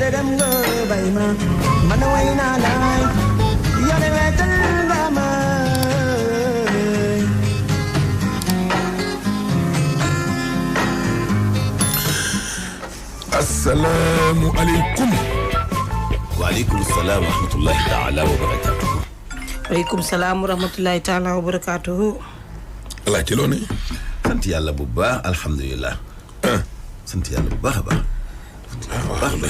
de dem nga bay ma man way naa laay yow de wetal nga ma assalaamu aleykum. waaleykum salaam wa rahmatullahi taala wa barakatuhu. waaleykum salaam wa rahmatullahi taala wa barakatuhu. alaa ci loo ne. sant yàlla bu baax alhamdulilah. sant yàlla bu baax a baax.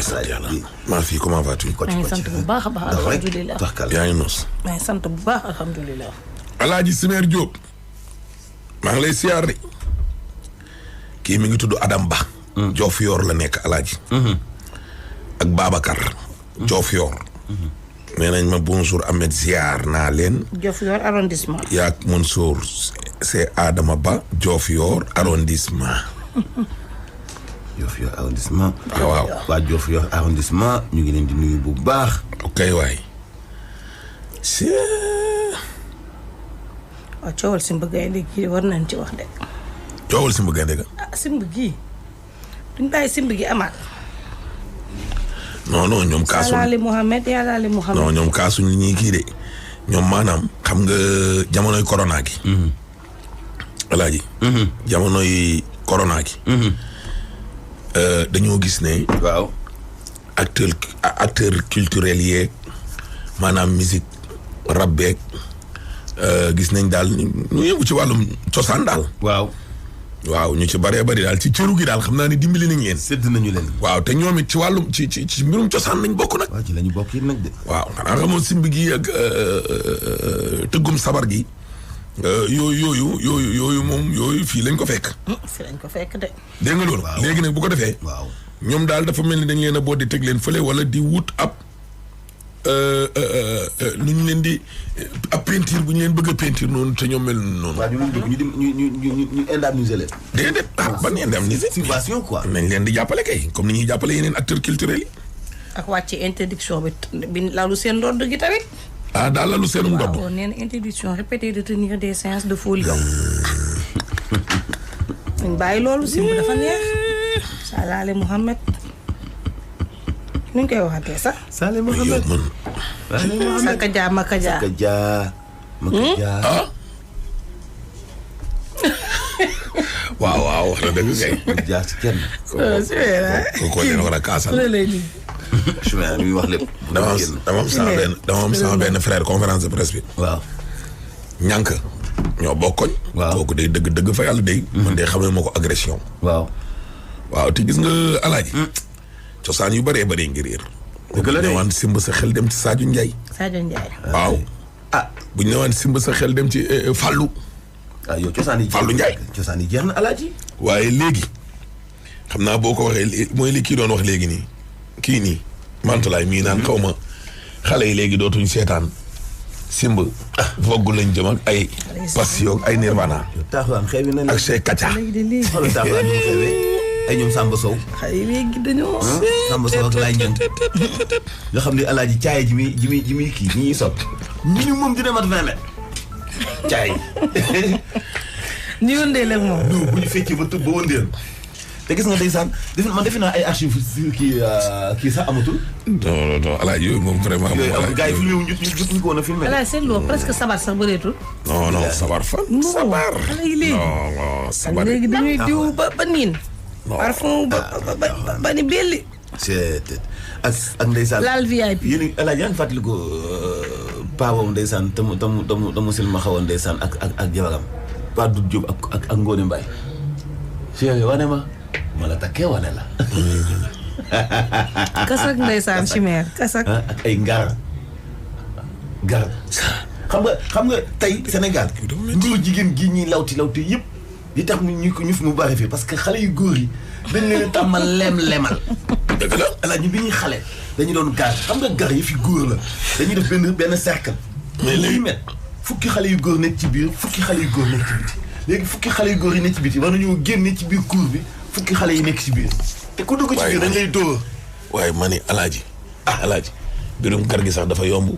sant yàlla maa fi comment vas-tu. maa ngi sant bu baax a baax alhamdulilah. yaa ngi noos. maa ngi sant bu baax alhamdulilah. Alaaji Simeer Diop. maa ngi lay siyaar de. kii mi ngi tudd Adam Ba. Diofior la nekk Alaaji. ak Babacar. Diofior. nee nañ ma bonjour Ahmed ziar naa leen. Diofior arrondissement. yaak Mansour c'est Adama Ba Diofior arrondissement. Diofior arrondissement. waaw waa Diofior arrondissement ñu ngi leen di nuyu bu baax. ok waay. waaw coowal simb gaynde gi war nañ ci wax de. coowal simb gaynde ga. ah simb gi duñ bàyyi simb gi amaat. non ñoom kaasu. yàllaali Mouhamed yàllaali Mouhamed. non ñoom kaasuñu ñii kii de ñoom maanaam xam nga jamonoy corona gi. Alaaji. jamonoy corona gi. dañoo gis ne. waaw. acteur culturel yeeg maanaam musique rap beeg gis nañ daal ñu yëngu ci wàllum cosaan daal. waaw ñu ci bëree bëri daal ci cëru gi daal xam naa ni dimbali nañ leen. sédd nañu leen. waaw te ñoom it ci wàllum ci mbirum cosaan nañ bokk nag. waaw ci la ñu bokk it nag de. waaw xanaa xamoon simb gi ak tëggum sabar gi. yooyu moom yooyu fii lañ ko fekk. fii lañ ko fekk de. dégg nga loolu. léegi nag bu ko defee. waaw ñoom daal dafa mel ni dañ leen a boot di teg leen fële wala di wut ab nu ñu leen di ab peinture bu ñu leen bëgg a peinture noonu te ñoom mel noonu. waaw ñu indemniser leen. déedéet ban indemniser. subvention quoi. nañ leen di jàppale kay comme ni ñuy jàppale yeneen acteurs culturels yi. ak wàcce interdiction bi lalu seen ndodd gi tamit. daal lalu seenum ndodd. waaw nee na interdiction répétée de tenir des séances de folie. dañ bàyyi loolu simb dafa neex. Salaale Mouhamed. nu ñu koy waxatee sax. Salé Mohamed. Sakaja Makaja. waaw wax na dëgg kay. jaar ci kenn. ko dina war a kaasal. su ma ñuy wax lépp. dama am sama benn frère conférence de presse bi. waaw. ñànk ñoo bokkoñ. waaw kooku day dëgg fa yàlla day. man de xamee ma ko agression. waaw te gis nga Alaaji. cosaan yu bëree bëree ngir réer. dëgg la de bu ñu simb sa xel dem ci Sadio Ndiaye. waaw. bu ñu newaan simb sa xel dem ci Fallou. yow cosaan yi. Fallou Ndiaye cosaan yi jeex na Alaaji. waaye léegi xam naa boo ko waxee mooy li kii doon wax léegi nii kii nii mantulaay mii naan xaw ma xale yi léegi dootuñ seetaan simb. vogg lañ jëm ak ay passion ay nirvana. taaxuraan xewi na ak Cheikh Kacha. xoolal taaxuraan ñu xewee ay ñoom Samba Sow. xëy léegi dañoo. Samba Sow ak Laye Niang nga xam ne Alaaji caay ji muy kii ñi ñuy sot minimum dina mat 20 mètres caay. ni wëndeel ak moom. non bu ñu fekkee ba tëb ba wëndeel. te gis nga ndeysaan defe naa ay archive kii sax amatul. non Alaaji yooyu moom vraiment. yooyu gars yi filmé wu ñu ko woon a filmé. Alaaji seetloo presque sabar sax bëreetul. non sabar fan. sabar xale yi léegi. non sabar léegi dañuy diw ba niin. parfum ba ni belli. ak ndeysaan. laal VIP. yéen Alaaji yaa ngi fàttali ko paa boobu ndeysaan tamu silma xawoon ndeysaan ak jabaram Paa Doudou Diop ak Ngone Mbaye. Cheikh wane ma la takkee wane la. kasak ndeysaan chimère kasak. ak ay ngaar xam nga tey Sénégal ngóor jigéen gi ñuy lawti yëpp li tax ñu fi mu bari fii parce que xale yu góor yi dañ leen tàmmal lemal. dëgg la Alaaji bi ñuy xale dañu doon gar xam nga gar yi fi góor la dañuy def benn cercle. mais léegi fukki xale yu góor nekk ci biir fukki xale yu góor nekk ci biti léegi fukki xale yu góor yi nekk ci biti war nañoo génne ci biir cour bi fukki xale yi nekk ci biir. te ku dugg ci biir dañ lay dóor. waaye ma ni Alaaji Alaaji birum kar gi sax dafa yomb.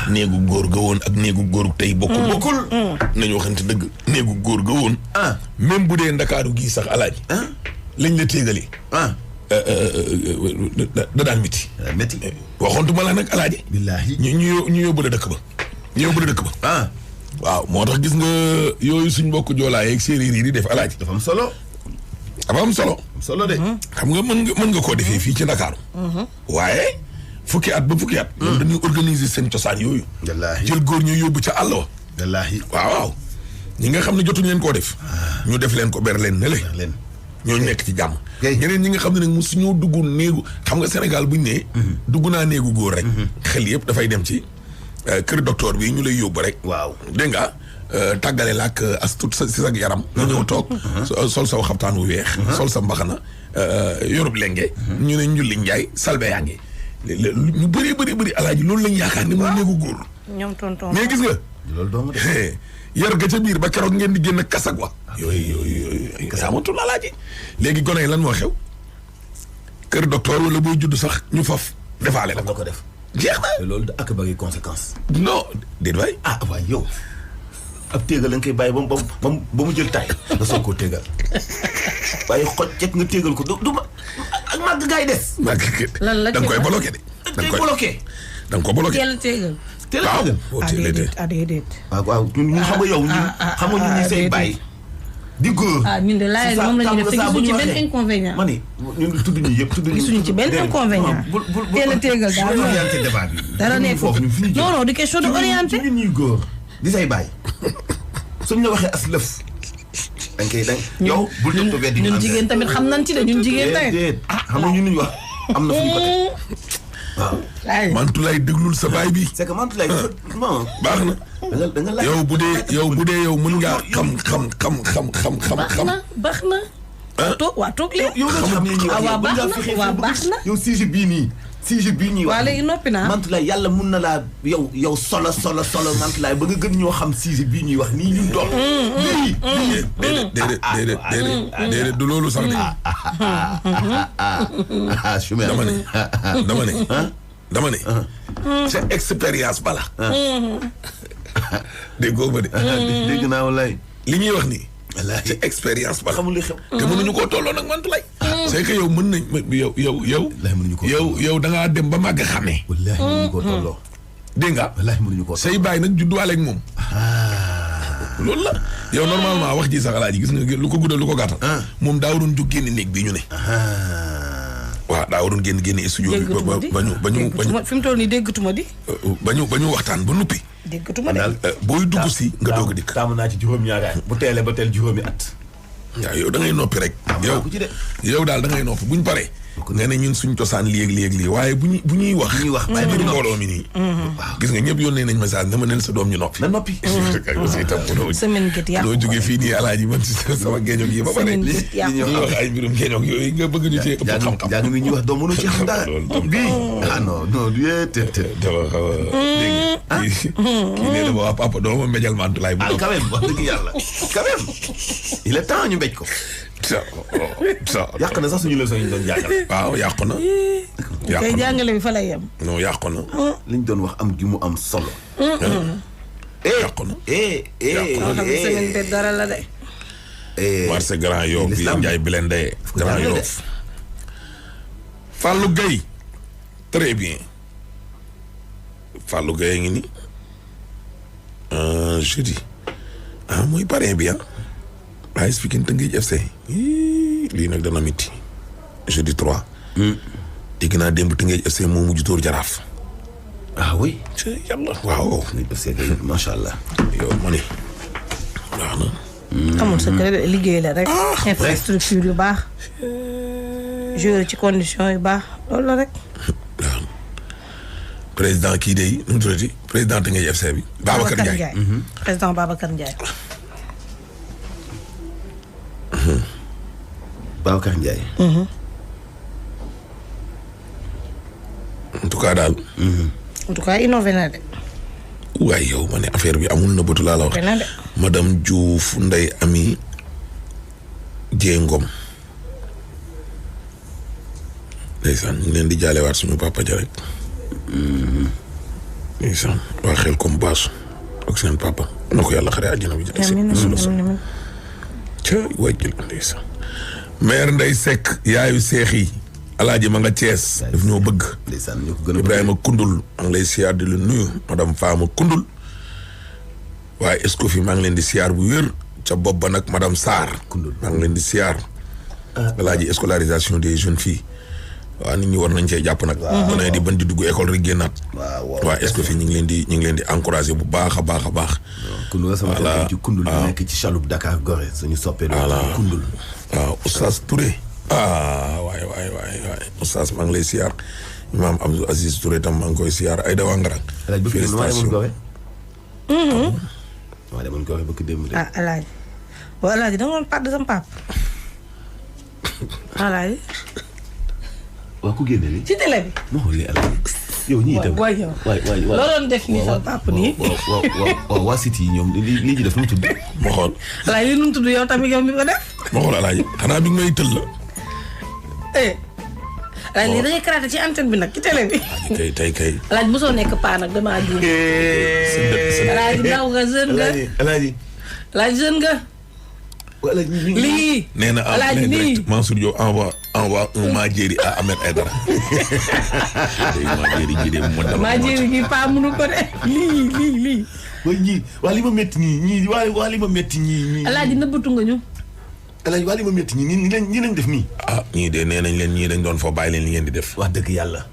néegu góor ga woon ak néegu góor tey bokkul. nañu waxante dëgg néegu góor ga woon. même bu dee Ndakaaru gii sax Alaaji. lañ la téegali. da daan miti. métti. waxoontuma la nag alaaji. billaahi. ñu yóbbu la dëkk ba. ah. waaw moo tax gis nga yooyu suñ mbokk joolaa yeeg séeréer yi di def alaaji. dafa am solo. dafa am solo. solo de. xam nga mën nga koo defee fii ci Ndakaaru. waaye fukki at ba fukki at. ñoom dañuy organiser seen cosaan yooyu. wallaahi. jël góor ñu yóbbu ca àll wa. wallaahi. waaw ñi nga xam ne jotuñu leen koo def. ñu def leen ko ber leen ne le. leen. ñooñu nekk ci jàmm. kay ñeneen ñi nga xam ne nag mosu ñoo dugg néegu xam nga Sénégal buñ nee. dugg naa néegu góor rek. xel yëpp dafay dem ci kër docteur bi ñu lay yóbbu rek. waaw dégg nga tàggale la ak as tuut si sa yaram. nga ñëw toog sol sa xabtaan wu weex. sol sa mbaxana yorub lenge. ñu ne njulli njaay salbe yaa ngi. ñu bëri alaaji loolu lañ yaakaar ni mooy néegu góor. ñoom tonton mais gis nga. loolu dong de. yar ga ca biir ba keroog ngeen di génn kasag wa. yooyu amatul alaaji. léegi gone yi lan moo xew. kër docteur wala booy judd sax ñu faf defaale la nga ko def. jeex na. loolu da ak bëri conséquence. non déet waay. ah waaye yow. ab téegal la nga koy bàyyi ba mu jël taay. nga soog koo téegal. waaye xoj cek nga téegal ko du ma ak màgg gaay des. lan la da nga koy bloqué de. da nga koy bloqué. da nga ko bloqué. teel a téegal. teel a téegal. waaw déedéet. waaw ñun xam nga yow ñun xam nga ñun ñu say bàyyi. di góor. ñun de laaj moom la ñu def te gisuñu ci benn inconvénient. ma ni ñun tudd ñu yëpp tudd ñu. gisuñu ci benn inconvénient. teel a téegal daal orienté débat bi. dara ne foofu non du question de orienté. ñun ñuy góor di say bàyyi. suñ la waxee as lëf. dañ koy yow bul topp weddi ñun jigéen tamit xam nañ ci de ñun jigéen tamit. xam nga ñun ñu wax am na fu ñu ko teg. waaw. Mantulaay déglul sa baay bi. c'est que Mantulaay non. baax na. da nga laaj. yow bu dee yow mën ngaa xam. baax na. toog léegi. yow nga xam ne ñuy wax waaw baax na. yow sujet bii nii. sujet bii ñuy wax. waaw léegi noppi naa. Mantulaay yàlla mun na laa yow solo Mantulaay ba nga gën ñoo xam sujet bii ñuy wax nii ñu doon. déedéet du loolu sax de. dama ne. sa expérience bala. dégg nga de. dégg naa walaay. li ñuy wax nii. wallaahi sa expérience bala. xamul li xew. te mënuñu koo tolloo nag Mantulaay. c'est que yow mën nañ yow da ngaa dem ba màgg xamee. wallaahi mënuñu koo tolloo. dégg nga. wallaahi mënuñu koo tolloo. say baay nag judduwaale ak moom. loolu la yow normalement wax ji sax alaaji gis nga lu ko guddal lu ko gàttal. moom daa waroon jóg génn néeg bi ñu ne. waaw daa waroon génn studio bi ba ñu fi mu toll nii déggatuma di. ba ñu waxtaan ba nuppi. déggatuma de. booy dugg si nga doog a dikk. taamu naa ci juróom-ñaari at. bu teelee ba teel juróomi at. waaw yow da ngay noppi rek. yow daal da ngay noppi buñ paree. nga ne ñun suñ cosaan lii waaye bu ñuy wax. waaye biir mbooloo mi nii. gis nga ñëpp yónnee nañ message ne ma neel sa doom ñu noppi. na noppi. aussi itam semaine gët yàqu loo jógee fii nii alaaji man si sama géeñog yi ba pare. semaine gët yàqu ñuy wax ay mbirum géeñog yooyu nga bëgg ñu cee ëpp xam-xam. jàng mi ñuy wax doo mënu ci xam dara. bii non du yee te. dafa xaw a dégg kii nee na ma waa papa doo ma mbéjal Mantulaay bu quand même wax dëgg yàlla quand même il est temps ñu mbéj ko. yàq na sax suñu leçon yi ñu doon jàngal. waaw yàqu na. kay jàngale bi fa lay yem. non yàqu na. li ñu doon wax am gi mu am solo. yàqu na. xam nga semaine bi dara la de. marché Grand Yoff bi Njaay Blindé Grand Yoff. Fallou Gueye. très bien. Fallou Gueye ngi ni. jeudi. mooy parrain bi waaye expliqué Teungueth FC lii nag dana miti jeudi 3. dégg naa démb Teungueth FC moo mujj tóor Jaraaf. oui. yàlla waaw. macha allah. yow ma ne waaw na. amul secret liggéey la rek. infrastructure yu baax. jouer ci condition yu baax loolu la rek. waaw président kii de nu mu tuddati président Teungueth FC bi. Babacar Ndiaye président Babacar Ndiaye. Babacar Ndiaye. en tout cas daal. en tout cas innové na de. waaye yow ma ne affaire bi amul na bëtu laa la wax. na de. madame Diouf Ndeye Ami Diengom. ndeysaan ñu leen di jaalewaat suñu papa ja rek. ndeysaan waa xel comme baasu ak seen papa na ko yàlla xare àjjana bi. amiin ca wàjjil ndeysaan. maire Ndeye Seck yaayu seex yi alaaji ma nga Thiès daf ñoo bëgg ndeysaan ñoo ko gën a Ibrahima Koundul maa ngi lay siyaar di la nuyu madame Fama Koundul waaye Escoffi maa ngi leen di siyaar bu wér ca bopp ba nag madame Sarr Koundul maa ngi leen di siyaar alaaji scolarisation des jeunes filles waaw nit ñi war nañ cee jàpp nag bu ne di ban di dugg école rek génnaat waaw Escoffi ñu ngi leen di encouragé bu baax a baax a baax Koundul sama xel ci Koundul bi nekk ci chaloupe Dakar Gorée suñu soppee Koundul waaw Oustaz Touré waay Oustaz maa ngi lay siyaar Imam Abdou Aziz Touré tam maa ngi koy siyaar Aïda Wangara félicitation maa demoon Gorée bëgg démb de alaaji waaw alaaji da nga doon pàdd sama pap alaaji waaw ku génne li ci télé bi non lii alaaji yow ñii itam waay loo doon def nii sama pap nii waaw waa site yi ñoom lii ji def nu mu tudd ma xool alaaji li nu mu tudd yow tamit yow mi ko def ma xool alaaji xanaa bi may tël la alaaji lii da ngay karaate ci antenne bi nag ci télé bi tey kay alaaji mosoo nekk paa nag damaa juum alaaji ndaw nga jeune nga alaaji jeune nga lii nee na en direct Mansour Diop envoie un Madiéri à Ahmed Aïdara Madiéri ji de mu dal Madiéri gi paa mënu ko de lii way ñii waa li ma métti ñii waa li ma métti ñii alaaji nëbbatu nga ñu alaaji waa li ma métti ñii ñii lañ def nii ñii de nee nañ leen ñii dañ doon foo bàyyi leen li ngeen di def wax dëgg yàlla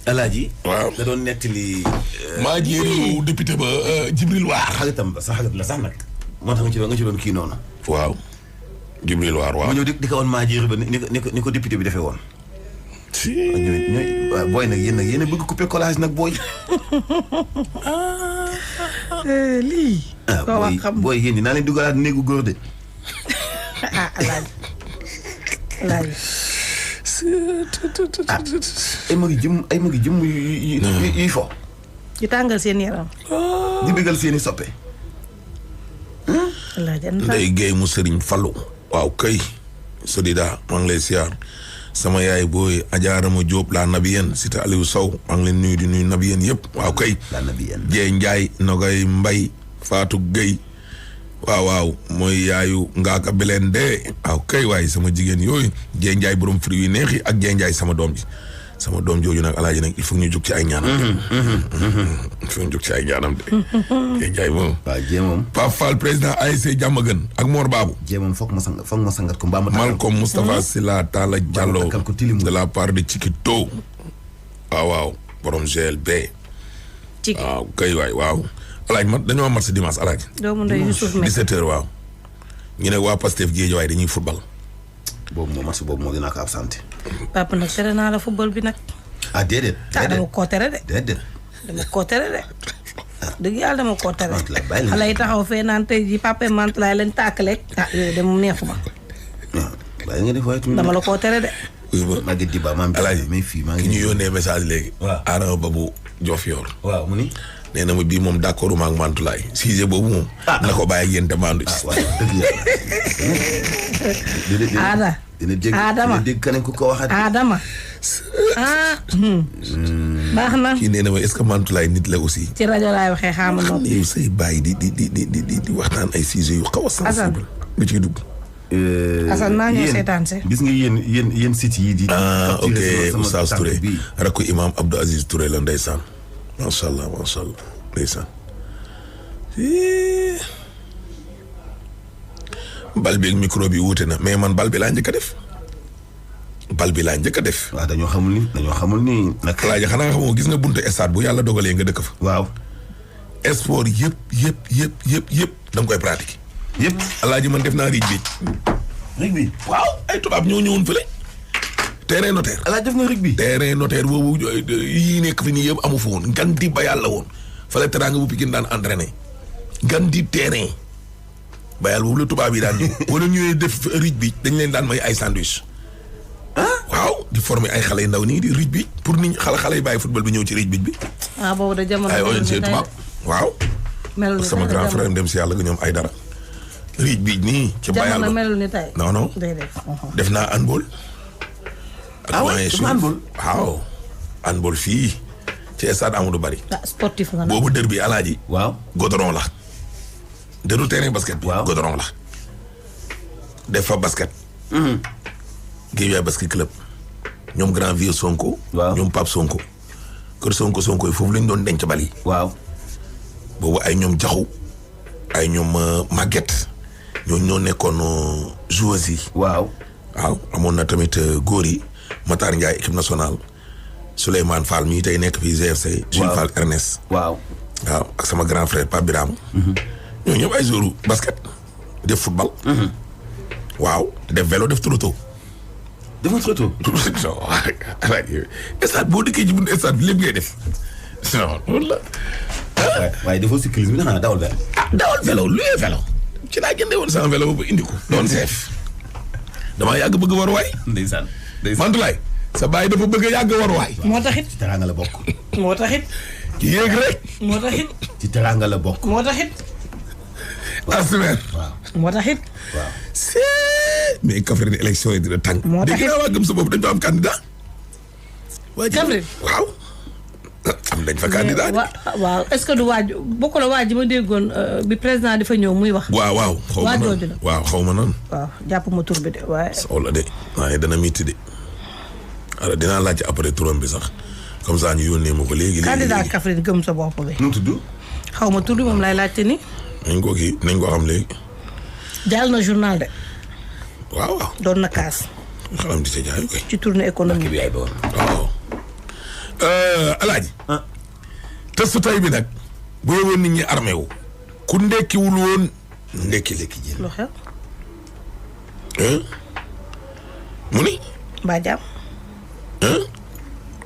alaaji waaw da doon nettali Madiéri député ba Djibril Waar xaritam ba sa xarit la sax nag moo tax nga ci doon kii noonu waaw Djibril Waar waaw ma ñëw di ko woon Madiéri ba ni ko député bi defee woon ñooy booy nag yéen a bëgg couper collage nag booy lii booy yéen dinaa leen dugalaat néegu góor de alaaji ay magi jëm yuy fo di tàngal seen yaram di bëggal seeni soppe Ndeye Guèye mu Serigne Fallou waaw kay Sodida maa ngi lay siyaar sama yaay booy ajaarama Diop la Nabiyeen cité Aliou Sow maa ngi leen nuyu di nuyu Nabiyeen yëpp waaw kay la Nabiyeen Dieye Ndiaye Nogay Mbay Fatou Guèye waaw mooy yaayu ngaaka beleen de waaw kay waaye sama jigéen yooyu Dieye Ndiaye borom fruit yu neex yi ak Dieye Ndiaye sama doom ji sama doom jooju nag alaaji nag il faut ñu jóg ci ay ñaanam de il faut ñu jóg ci ay ñaanam de Dieye Ndiaye moom waaw Dieye moom Pape Fall président ASC Diamaguène ak Mor Babou Dieye moom foog ma sangat ko mbaa ma Malcolm Moustapha Silla Talla Diallo de la part de Chiquito waaw borom GLB waaw kay waay waaw alaaj man dañoo match dimanche alaaj doomu ndey Youssouf 17h waaw ñu ne waa Pastef Guédiawaye dañuy football boobu moom match boobu moo dinaa ko absenté papa nag tere naa la football bi nag déedéet dama koo tere de dama koo tere de dëgg yàlla dama koo tere xale yi taxaw fee naan tey ji papa Mantulaay lañ tàkkaleeg yooyu de moom neexuma bàyyi nga def waaye dama la koo tere de maa ngi diba maa ngi fii maa ngi ñu yónnee message léegi Adama Babou Diofior waaw mu ni nee na ma bii moom d'accord ma ak Mantulaay sujet boobu moom na ko bàyyi ak yéen te mandu ci Adama dégg keneen ku ko waxaat Adama baax na kii nee na ma est-ce que Mantulaay nit la aussi ci rajo laay waxee xaama noppi yow say bàyyi di waxtaan ay sujet yu xaw a sensible nga ciy dugg Assane naa ñëw seetaan se gis nga yéen site yi di ok Oustaz Touré rakku imam Abdou Aziz Touré la ndeysaan macha allah ndeysaan bal bi ak micro bi wuute na mais man bal bi laa njëkk a def waaw dañoo xamul ni nag laaja xanaa nga xamoo gis nga buntu stade bu yàlla dogalee nga dëkk fa waaw sport yëpp da nga koy pratiquer yëpp alaaji man def naa riij bi waaw ay tubaab ñoo ñëwoon fële terrain notaire alaaji def nga rugby terrain notaire boobu yii nekk fi nii yëpp amu fa woon ngan di ba yàlla woon fële teraanga bu Pikine daan entraîné ngan di terrain ba yàlla boobu la tubaab yi daan ñëw wala ñëwee def riij bi dañ leen daan may ay sandwich waaw di former ay xale yu ndaw nii di riij bi pour nit xale yi bàyyi football bi ñëw ci riij bi boobu da jamono ay ONG tubaab waaw sama grand frère dem si yàlla nga ñoom ay dara riij bi nii ci bayal ba melul ni tey non def naa handball handball waaw handball fii ci stade Amadou Barry sportif nga boobu dër bi alaaji waaw goudron la dëru terrain basket bi waaw goudron la def fa basket Guédiawaye basket club ñoom grand vieux Sonko. waaw ñoom Pape Sonko. kër Sonko yi foofu lañ doon denc bal yi. waaw. boobu ay ñoom jaxu ay ñoom Maguette ñoo nekkoon joueurs yi. waaw. waaw amoon na tamit góor yi Matar Ndiaye équipe nationale Souleymane Fall mii tey nekk fii GFC. Jules Fall Ernest. waaw. waaw ak sama grand frère Pape Birame. ñooñu ñëpp ay joueurs basket def football. waaw def vélo def troto. dafa troto. stade boo dëkkee ci buntu stade bi lépp ngay def. non loolu la. waaye dafa cyclisme xanaa dawal vélo. dawal vélo luyee vélo. ci laa jëndee woon sama vélo ba indi ko. doon seef. damaa yàgg bëgg war waay. ndeysaan. Mantulaay sa baay dafa bëgg a yàgg war waay. moo taxit. ci teraanga la bokk. moo taxit. ki yéeg rek. moo taxit. ci teraanga la bokk. moo taxit. asmer. waaw. moo taxit. waaw. mais Kaffrine élection yi dina tàng. moo taxit dégg naa waa gëm sa bopp dañu am candidat. Kaffrine waaw. am nañ fa candidat. waaw est-ce que du waaj bokk la waaj ma déggoon bi président dafa ñëw muy wax. waaw xaw ma waajooju noonu la. waaw xaw ma noonu. waaw jàpp ma tur bi de waaye. soxla de waaye dana mitti de. alors dinaa laajte après turam bi sax comme ça ñu yónnee ma ko léegi. candidat Kaffrine gëm sa bopp bi. nu mu tudd. xaw ma tur bi moom lay laajte ni. nañ ko xam léegi. jàll na journal de. waaw. doon na kaas. xalam di sa jaay koy. ci tournée économique bi. waaw. Alaaji. testu tay bi nag. bu yóbboon nit ñi armé wu. ku ndekkiwul woon. ndekki jël. lu xew. mu ni. mbaa jàmm.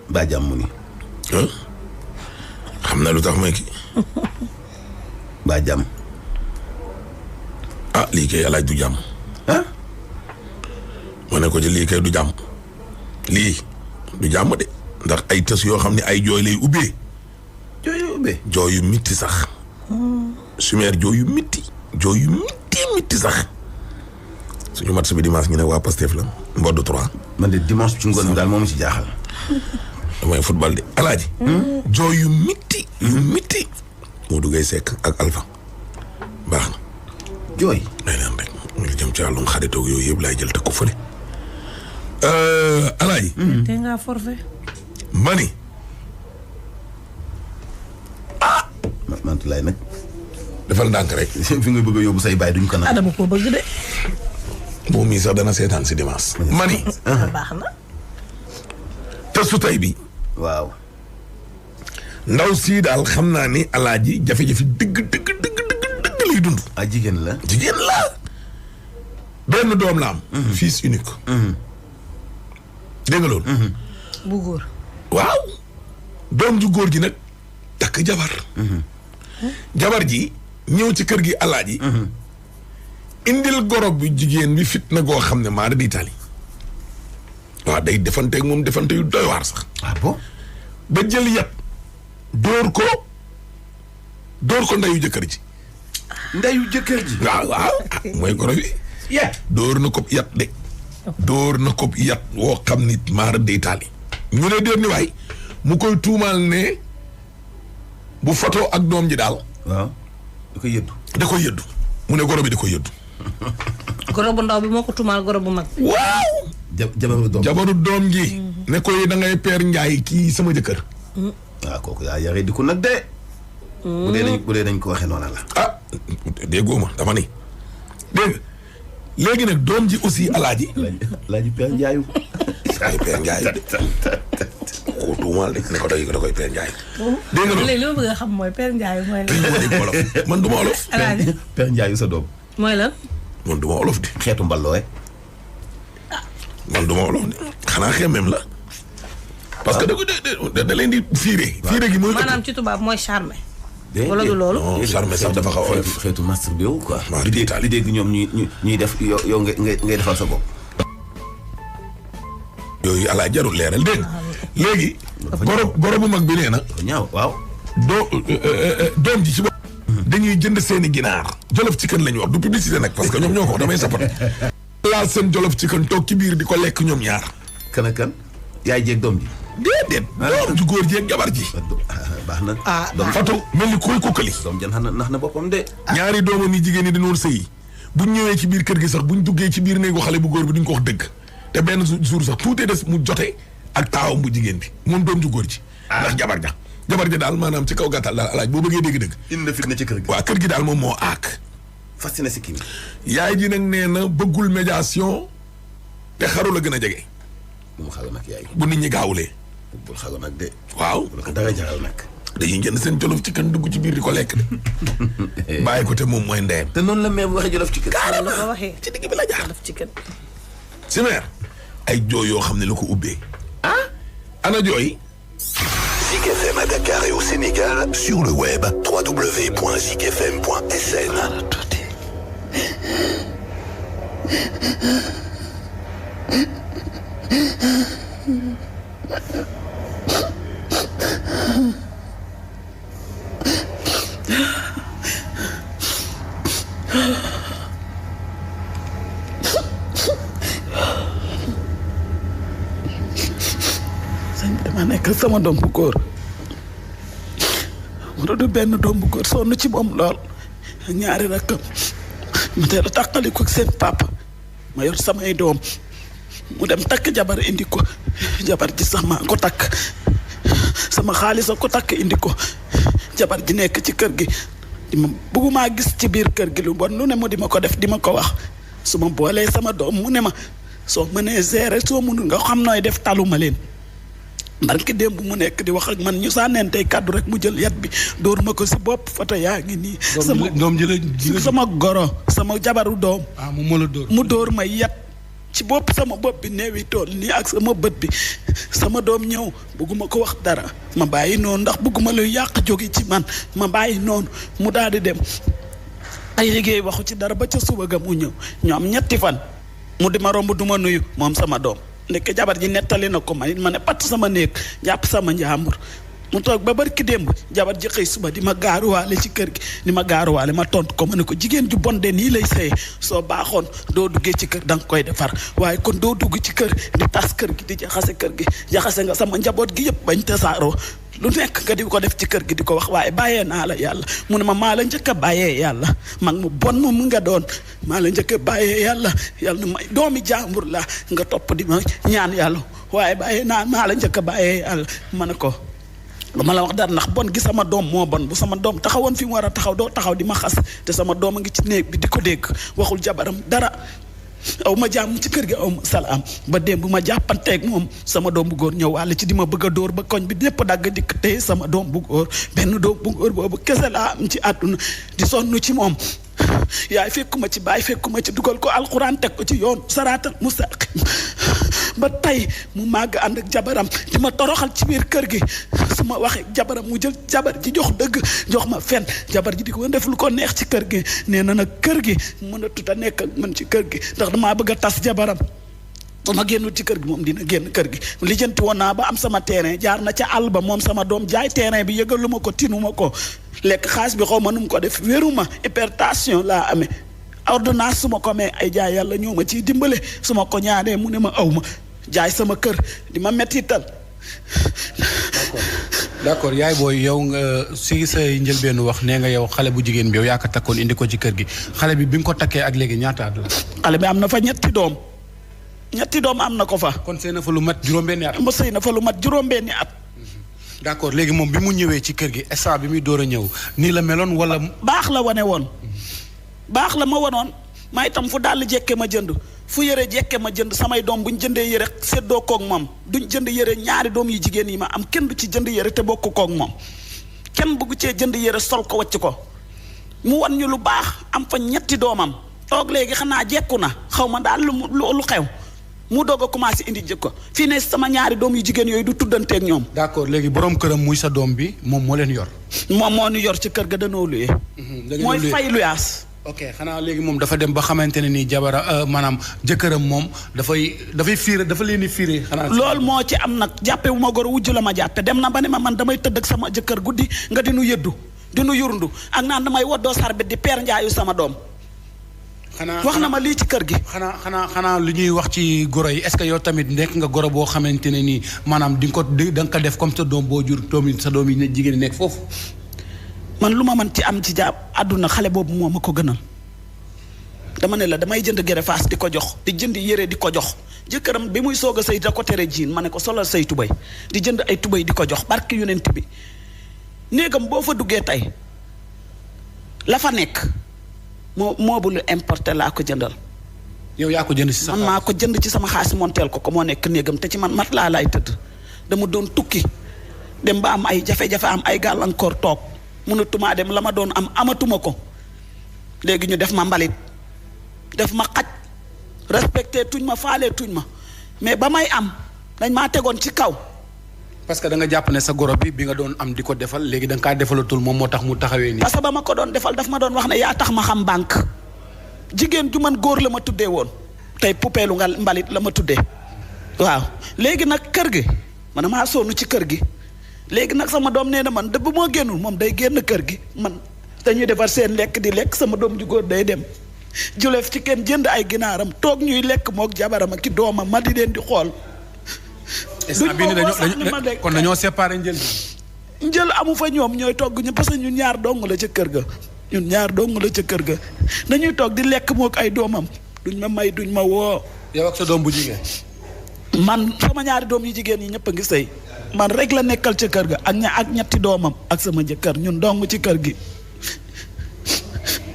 mbaa jàmm mu ni. xam na lu tax may kii. mbaa jàmm. ah lii kay alaaj du jàmm. ma ne ko ci lii kay du jàmm. lii du jàmm de. ndax ay tës yoo xam ne ay jooy lay ubbee. jooy lay ubbee. jooy yu mitti sax. sumeer jooy yu mitti. jooy yu mitti sax. suñu match bi dimanche ñu ne waa Pastef la. mbodd 3. man de dimanche ci ngoon daal moom ci jaaxal. damay football de alaaji. jooy yu mitti. yu mitti. Modou Gueye Seck ak Alpha. baax na. jooy. may leen rek ñu ngi jëm ci wàllum xaritoog yooyu yëpp laay jël te ko fële. alaaji. te ngaa forfait. mani. Mantulaay nag. defal ndànk rek. fi nga bëgg a yóbbu say baay duñ ko naan. Adama ko bëgg de. moom mii sax dana seetaan si dimanche. mani. baax na. te su tey bi. waaw. ndaw sii daal xam naa ni alaaji jafe-jafe dëgg lay dund. ah jigéen la. jigéen la. benn doom la am. fils unique. dégg nga loolu. bu góor. waaw. doom ju góor gi nag takk jabar. jabar ji ñëw ci kër gi alaaji. indil gorob bu jigéen bi fitna goo xam ne maa da di tali. waaw day defanteeg moom defante yu doy waar sax. ah bon. ba jël yat dóor ko ndeyu jëkkër ji. ndeyu jëkkër ji. waaw mooy goro bi. dóor na ko yat de. dóor na ko yat woo xam ni maa da di tali. ñu ne déet ni waay mu koy tuumaal ne bu fatoo ak doom ji daal. waaw da koy yëddu. da koy yëddu mu ne goro bi da koy yëddu. goro bu ndaw bi moo ko tuumaal goro bu mag. waaw. jabaru doom ji. ne koy da ngay peer njaay kii sama jëkkër. waaw kooku yaa yare di ko nag de. bu dee dañ ko waxee noonu la. ah déggoo ma dama ni dégg léegi nag doom ji aussi alaaji. alaaji peer njaayu. ay peer njaayu de. ko tuumaal de ne ko da koy peer njaayu. dégg nga loolu léegi li ma bëgg a xam mooy Père Ndiaye mooy lan. man du ma olof. alaaji peer njaayu sa doom. mooy lan. man du ma olof de. xeetu mballooye. man du ma olof de xanaa xemem la. parce que da leen di fiire. fiire gi mooy. maanaam ci tubaab mooy charme. wala du loolu. non charme sax dafa xaw a oyof. xeetu masturbé wu quoi. waaw di dégg ñoom ñuy def yow ngay defal sa bopp. yooyu ala jarul leeral dégg léegi. goro bu mag bi nee na. ñaaw waaw. doom ji ci bopp. dañuy jënd seeni ginaar. jolof ci kën la ñu wax du publicité nag parce que ñoom ñoo ko wax damay sapat. laal seen jolof ci kën toog ci biir di ko lekk ñoom ñaar. kan ak kan yaay jeeg doom ji. déedéet. doom ju góor jeeg jabar ji. baax na. doom Fatou mel ni koy kokkali. doom jan nax na boppam de. ñaari doomam yi jigéen ñi dañoo sëyi buñ ñëwee ci biir kër gi sax buñ duggee ci biir néegu xale bu góor bi duñ ko wax dëgg te benn jour sax tuutee des mu jote ak taawam bu jigéen bi moom doom ju góor ji. ndax jabar ja daal maanaam ci kaw gàttal daal alaaj boo bëggee dégg-dëgg. indi na fitna ci kër gi. waaw kër gi daal moom moo aak. fasciné si kii bi. yaay ji nag nee na bëggul médiation te xaru la gën a jege. bu mu xaru nag yaay. bu nit ñi gaawulee. bul xaru nag de. waaw bu la ko dara jaral nag. dañuy jënd seen jolof ci kan dugg ci biir di ko lekk de. bàyyi ko te moom mooy ndeyam. te noonu la même waxee jolof ci kër. la ko waxee ci digg bi la jaar. jolof ci kër. Simer ay jooy yoo xam ne la ko ubbee. ana jooy. Zik FM à Dakar et au Sénégal sur le web www.zikfm.sn. dama nekk sama doom bu góor mu doon benn doom bu góor sonn ci moom lool ñaari rakkam ma teel a tàqali ko ak seen papa ma yor samay doom mu dem takk jabar indi ko jabar ji sax maa ko takk sama xaalis a ko takk indi ko jabar ji nekk ci kër gi di ma bëggumaa gis ci biir kër gi lu bon lu ne mu di ma ko def di ma ko wax su ma boolee sama doom mu ne ma soo mënee gérer soo mënul nga xam nooy def taluma leen barke démb mu nekk di wax ak man ñu sànnentey kàddu rek mu jël yat bi dóor ma ko si bopp foto yaa ngi nii. doom ji la sama goro sama jabaru doom. mu moo la dóor mu dóor ma yat ci bopp sama bopp bi neewi tool nii ak sama bët bi sama doom ñëw bëgguma ko wax dara ma bàyyi noonu ndax bëgguma luy yàq jóge ci man ma bàyyi noonu mu daal di dem ay liggéey waxu ci dara ba ca suba ga mu ñëw ñoom ñetti fan mu di ma romb du ma nuyu moom sama doom. ndeke jabar ji nettali na ko ma ne patt sama néeg jàpp sama njaambur mu toog ba barki démb jabar ji xëy suba di ma gaaruwaale ci kër gi di ma gaaruwaale ma tontu ko ma ne ko jigéen ju bon de nii lay sëye soo baaxoon doo duggee ci kër danga koy defar waaye kon doo dugg ci kër di tas kër gi di jaxase kër gi jaxase nga sama njaboot gi yëpp bañ tasaaroo lu nekk nga di ko def ci kër gi di ko wax waaye bàyyee naa la yàlla mu ne ma maa la njëkk a bàyyee yàlla mag mu bon mu nga doon maa la njëkk a bàyyee yàlla na may doomi jàmbur la nga topp di ma ñaan yàlla waaye bàyyee naa maa la njëkk a bàyyee yàlla ma ne ko lu ma la wax dara ndax bon gi sama doom moo bon bu sama doom taxawoon fi mu war a taxaw doo taxaw di ma xas te sama doom a ngi ci néeg bi di ko dégg waxul jabaram dara aw ma jàmm ci kër gi aw ma salaam ba démb bu ma jàppanteeg moom sama doom bu góor ñëw wàll ci di ma bëgg a dóor ba koñ bi lépp dagg dikk tey sama doom bu góor benn doom bu góor boobu kese laa am ci àdduna di sonn ci moom yaay fekkuma ci baay fekkuma ci dugal ko alxuraan teg ko ci yoon saraatal mustaqim ba tey mu màgg ànd ak jabaram di ma toroxal ci biir kër gi su ma waxee jabaram mu jël jabar ji jox dëgg jox ma fen jabar ji di ko def lu ko neex ci kër gi nee na nag kër gi mën a tut a nekk ak man ci kër gi ndax damaa bëgg a tas jabaram su ma génnul ci kër gi moom dina génn kër gi lijjanti woon naa ba am sama terrain jaar na ca àll ba moom sama doom jaay terrain bi yëgalu ma ko tinu ma ko lekk xaalis bi xaw ma nu mu ko def wéruma hypertension laa amee ordonnance su ma ko mee ay jaay yàlla ñëw ma ciy dimbale su ma ko ñaanee mu ne ma aw ma jaay sama kër di ma mettital. d'accord yaay booy yow nga si say njëlbeenu wax nee nga yow xale bu jigéen bi yow yaa ko takkoon indi ko ci kër gi xale bi nga ko takkee ak léegi ñaata at la. xale bi am na fa ñetti doom am na ko fa. kon sëy na fa lu mat juróom-benni at. ma sëy na fa lu mat juróom-benni at. d'accord léegi moom bi mu ñëwee ci kër gi instant bi muy door a ñëw nii la meloon wala. baax la wane woon. baax la ma wanoon maa itam fu daal jekke ma jënd fu yëre jekke ma jënd samay doom buñ jëndee yëre séddoo koog moom duñ jënd yëre ñaari doom yu jigéen yi ma am kenn du ci jënd yëre te bokk koog moom kenn bëggu cee jënd yëre sol ko wacc ko mu wan ñu lu baax am fa ñetti doomam toog léegi xanaa jekku na xaw ma daal lu xew mu doog a commencé indi jikko fii ne sama ñaari doom yu jigéen yooyu du tuddanteeg ñoom. d'accord léegi borom këram muy sa doom bi moom moo leen yor. moom moo ñu yor ci kër ga danoo luyee. mooy fay luyaas. ok xanaa léegi moom dafa dem ba xamante ne nii jabara maanaam jëkkëram moom dafay fiire dafa leen di fiire xanaa. loolu moo ci am nag jàppe bu ma goro wujju la ma jàppe dem na ba ne ma man damay tëdd ak sama jëkkër guddi nga di nu yëddu di nu yurndu ak naan damay woddoo sarbet di peer njaayu sama doom. wax na ma lii ci kër gi. xanaa li ñuy wax ci goro yi est-ce que yow tamit nekk nga goro boo xamante ne nii maanaam da nga ko def comme sa doom boo jur sa doom yi jigéen nekk foofu. man lu ma mën ci am ci àdduna xale boobu moo ma ko gënal dama ne la damay jënd gerefaas di ko jox di jënd yére di ko jox jëkkëram bi muy soog a sëy da ko tere jiin ma ne ko solal say tubay di jënd ay tubay di ko jox barke yonent bi néegam boo fa duggee tey la fa nekk moo bu lu importé laa ko jëndal. yow yaa ko jënd ci sa man maa ko jënd ci sama xaalis monteel ko moo nekk néegam te ci man mat laa laay tëdd dama doon tukki dem ba am ay jafe-jafe am ay gàllankoor toog mënatumaa dem la ma doon am amatuma ko léegi ñu def ma mbalit def ma xaj respecté tuñ ma faale tuñ ma mais ba may am dañ maa tegoon ci kaw. parce que da nga jàpp ne sa goro bi nga doon am di ko defal léegi da nga kaa defalatul moom moo tax mu taxawee nii. parce que ba ma ko doon defal daf ma doon wax ne yaa tax ma xam banque jigéen ju man góor la ma tuddee woon tey pupeelu nga mbalit la ma tuddee waaw léegi nag kër gi man maa sonn ci kër gi léegi nag sama doom nee na man bu moo génnul moom day génn kër gi man dañuy defar seen lekk di lekk sama doom ju góor day dem juleef ci kenn jënd ay ginaaram toog ñuy lekk mook jabaram ak ki doomam ma di leen di xool. kon dañoo séparé njël amu fa ñoom ñooy togg ñu parce que ñun ñaar dong la ca kër ga ñun ñaar dong la ca kër ga dañuy toog di lekk mook ay doomam duñ ma may duñ ma woo. yow ak sa doom bu jigéen. man sama ñaari doom yi jigéen yi ñëpp a ngi sëy man rek la nekkal ca kër ga ak ñetti doomam ak sama jëkkër ñun dong ci kër gi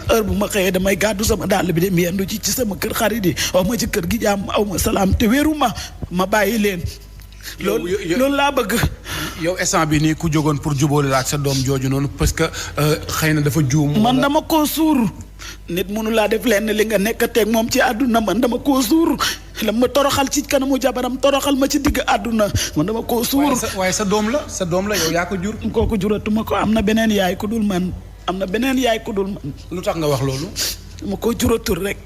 heure bu ma xëyee damay gàddu sama dàll bi dem yendu ci sama kër xarit yi aw ma ci kër gi jàmm aw ma salaam te wéeru ma bàyyi leen. loolu laa bëgg. yow instant bi nii ku jógoon pour jubóole la ak sa doom jooju noonu parce que xëy na dafa juum. man dama koo suur nit mënu laa def lenn li nga nekk teeg moom ci àdduna man dama koo suur la ma toroxal ci kanamu jabaram toroxal ma ci digg àdduna man dama koo suur. waaye sa doom la yow yaa ko jur. kooku juratuma ko am na beneen yaay ku dul man. lu tax nga wax loolu. dama ko juratul rek.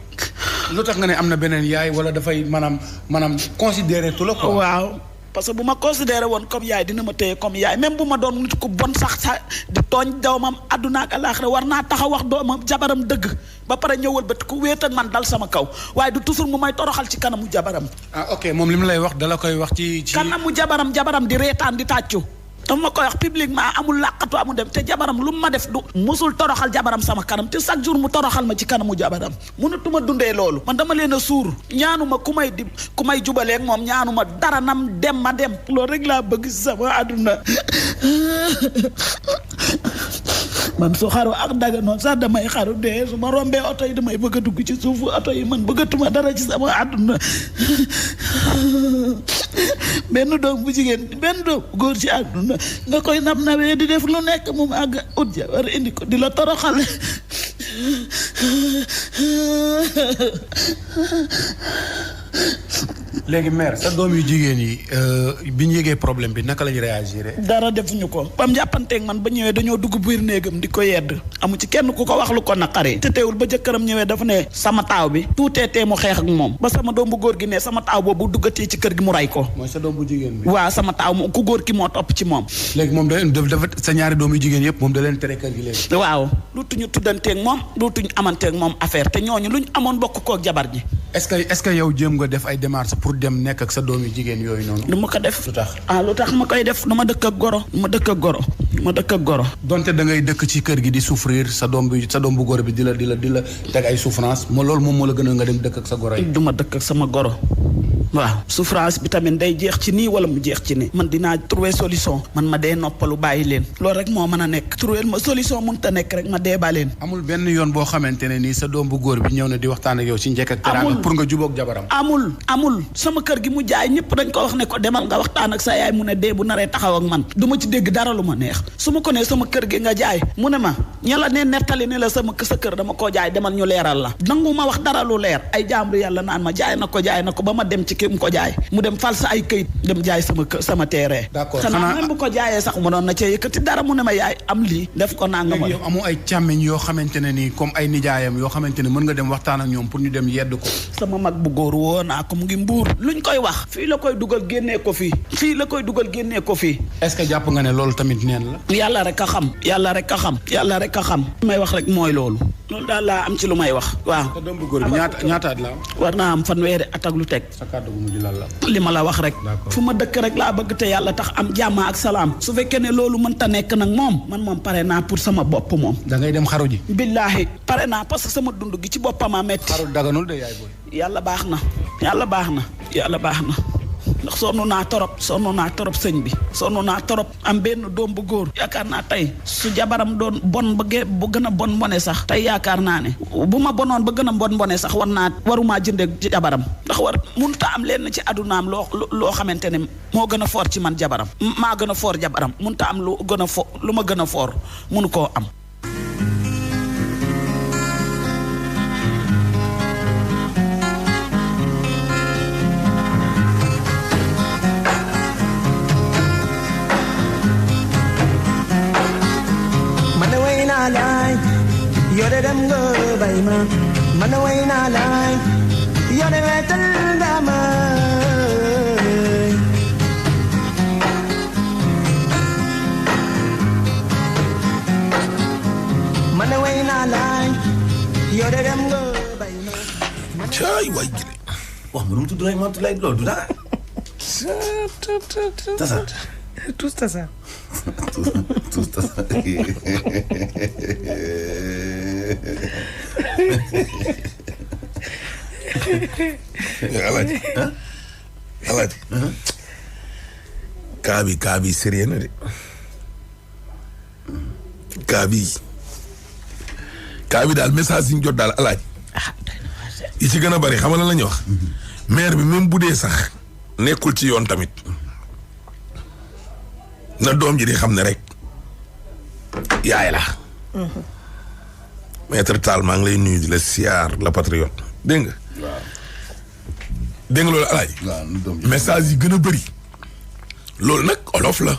lu tax nga ne am na beneen yaay wala dafay maanaam considéré tu la quoi. waaw parce que bu ma considéré woon comme yaay dina ma téye comme yaay même bu ma doon nit ku bon sax di tooñ doomam àdduna ak alaaxira war naa taxaw wax doomam jabaram dëgg ba pare ñëwal ba ku wéet ak man dal sama kaw waaye du toujours mu may toroxal ci kanamu jabaram. ok moom li mu lay wax dala koy wax ci. kanamu jabaram di reetaan di tàccu. dama ma koy wax publiquement amul làqatu amul dem te jabaram lu mu ma def du musul toroxal jabaram sama kanam te chaque jour mu toroxal ma ci kanamu jabaram mënatuma dundee loolu man dama leen a suur ñaanuma ku may jubaleeg moom ñaanuma dara nam dem ma dem loolu rek laa bëgg sama àdduna man su xaru ak daga noonu sax damay xaru dee su ma rombee oto yi damay bëgg a dugg ci suufu oto yi man bëggatuma dara ci sama àdduna benn doom bu jigéen benn doom góor ci àdduna nga koy nawee di def lu nekk moom àgg ut jabar indi ko di la toroxal léegi mère sa doom yu jigéen yi bi ñu yëgee problème bi naka lañu réagir. dara defuñu ko bam jàppanteeg man ba ñëwee dañoo dugg biir néegam di ko yedd amu ci kenn ku ko wax lu ko naqaree te teewul ba jëkkëram ñëwee dafa ne sama taaw bi tuutee tee mu xeex ak moom ba sama doom bu góor gi ne sama taaw boobu duggatee ci kër gi mu ray ko. mooy sa doom bu jigéen bi. waaw sama taaw ku góor ki moo topp ci moom. léegi moom dafa sa ñaari doom yu jigéen yëpp moom da leen tere kër gi léegi. waaw luutuñu tuddanteeg moom luutuñu amanteeg moom affaire te ñooñu luñ amoon bokk koog jabar ji. est-ce que yow jéem nga def ay démarches pour dem nekk ak sa doom yu jigéen yooyu noonu. du ma ko def. lu tax lu tax ma koy def du ma dëkk ak goro. donte da ngay dëkk ci kër gi di souffrir sa doom bu goro bi di la teg ay souffrance loolu moom moo la gën a nga dem dëkk ak sa goro yi. du ma dëkk ak sama goro. waaw souffrance bi tamit day jeex ci nii wala mu jeex ci nii man dinaa trouver solution man ma dee noppalu bàyyi leen loolu rek moo mën a nekk trouver ma solution mënut a nekk rek ma dee ba leen. amul benn yoon boo xamante ne nii sa doom bu góor bi ñëw na di waxtaan ak yow ci njëkk ak teraanga pour nga jubóog jabaram. amul sama kër gi mu jaay ñëpp dañ ko wax ne ko demal nga waxtaan ak sa yaay mu ne dee bu naree taxaw ak man du ma ci dégg dara lu ma neex su ma ko nee sama kër gi nga jaay mu ne ma ña la ne nettali ne la sa kër dama koo jaay demal ñu leeral la nangu ma wax dara lu leer ay jàmbur yàlla naan ma jaay na ko ba ma dem ci kii mu ko jaay mu dem fal sa ay këyit dem jaay sama terrain. d'accord xanaa même bu ko jaayee sax mu doon na cee yëkkati dara mu ne ma yaay am lii def ko nanga ma. yow amoo ay càmmiñ yoo xamante ne nii comme ay nijaayam yoo xamante ne mën nga dem waxtaan ak ñoom pour ñu dem yedd ko. sama mag bu góor woo naa ko mu ngi mbuur luñ koy wax fii la koy dugal génnee ko fii est-ce que jàpp nga ne loolu tamit neen la. yàlla rek a xam rek a xam. li may wax rek mooy loolu. loolu daal laa am ci lu may wax waaw. sa doom bu góor bi ñaata at la am. war naa am fanweeri at ak lu teg. sa kàddu gu mujj lan la. li ma la wax rek. fu ma dëkk rek laa bëgg te yàlla tax am jàmm ak salaam. su fekkee ne loolu mënta nekk nag man moom pare naa pour sama bopp moom. da ngay dem xaru ji. billaahi pare naa parce que sama dund gi ci boppam a metti. xaru daganul de yaay booy. yàlla baax na ndax sonn naa torop sëñ bi sonn naa torop am benn doom bu góor yaakaar naa tey su jabaram doon bon bu gën a bon mbone sax tey yaakaar naa ne bu ma bonoon ba gën a bon mbone sax warumaa jëndee jabaram ndax mënut a am lenn ci adunaam loo xamante ne moo gën a foor ci man jabaram maa gën a foor jabaram mënut a am lu ma gën a foor mënu koo am. You're the damn girl, baby, man, the way I like. You're the little dama. Man, the way I like. You're the damn girl, baby. Cay waay gile. wax ma nu mu tudd rek ma lay loolu du dara. Tasa. tous tasa. tous tasa. Alaaji kaa bi sérieux na de kaa bi daal message yi ñu jot daal Alaaji yi ci gën a bari xam nga lan la ñuy wax maire bi même bu dee sax nekkul ci yoon tamit na doom ji di xam ne rek yaay la maître Tall maa ngi lay nuyu di la siyaar la patriote dégg nga dégg nga loolu Alaaji message yi gën a bëri loolu nag olof la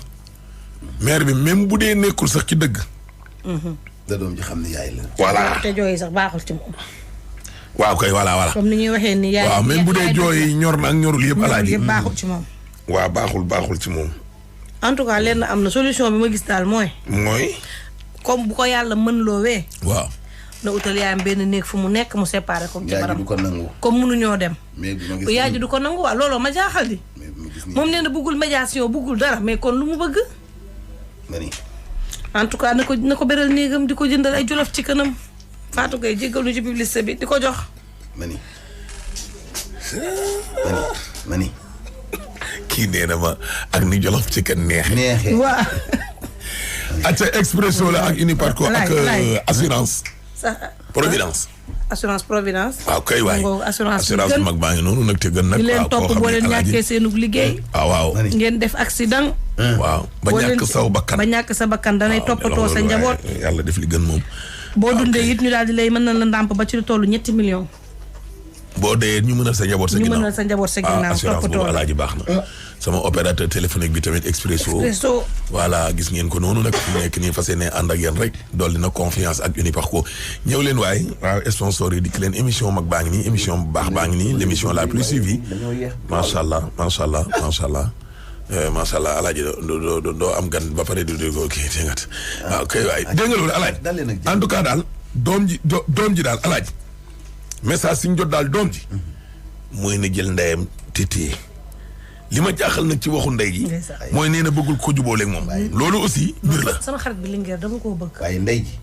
maire bi même bu dee nekkul sax ci dëgg da doom ji xam ne yaay la voilà te jooy sax baaxul ci moom. waaw kay voilà comme ni ñuy waxee ni yaay waaw même bu dee jooy ñor na ak ñorul yëpp Alaaji yëpp baaxul ci moom. waaw baaxul ci moom en tout cas lenn am na solution bi ma gis daal mooy. comme bu ko yàlla mën loowee. waaw na utal yaayam benn néeg fu mu nekk mu séparé ko ci baram du ko nangu comme mënuñoo dem. mais bi ma gis yaay ji du ko nangu waaw looloo ma jaaxal di. moom nee na bëggul médiation bëggul dara mais kon lu mu bëgg. en tout cas na ko beral néegam di ko jëndal ay jolof ci kanam Fatou Gueye jéggalu ci publicité bi di ko jox. mani kii nee na ma ak ni jolof ci kan neexee waaw. acca Expresso la ak Uniparco ak assurance Providence assurance Providence. waaw kay waay assurance mag baa ngi noonu nag te gën nag. di leen topp boo leen ñàkkee seenug liggéey. waaw ngeen def accident. waaw ba ñàkk saw bakkan. ba ñàkk sa bakkan danay toppatoo sa njaboot. yàlla def li gën moom. boo dundee it ñu daal di lay mën na la ndàmp ba ci lu tollu 3 millions. boo dee ñu mënal sa njaboot sa ginnaaw ñu mënal sa njaboot sa ginnaaw assurance boobu Alaaji baax na. sama opérateur téléphonique bi tamit Expresso. voilà gis ngeen ko noonu nag fu nekk nii fas yéene ànd ak yéen rek dolli na confiance ak Uniparco ñëw leen waay waaw sponsor yi dikk leen émission mag baa ngi nii émission bu baax baa ngi nii l' émission la plus suivie macha allah Alaaji doo am gan ba pare di ko kii dégg nga waaw kay waay dégg nga loolu Alaaji en tout cas daal doom ji daal Alaaji message si ñu jot daal doom ji mooy na jël ndeyam téye li ma jaaxal nag ci waxu ndey gi mooy nee na bëggul ko jubóoleeg moom loolu aussi mbir la sama xarit bi Linguère dama koo bëgg waaye ndey ji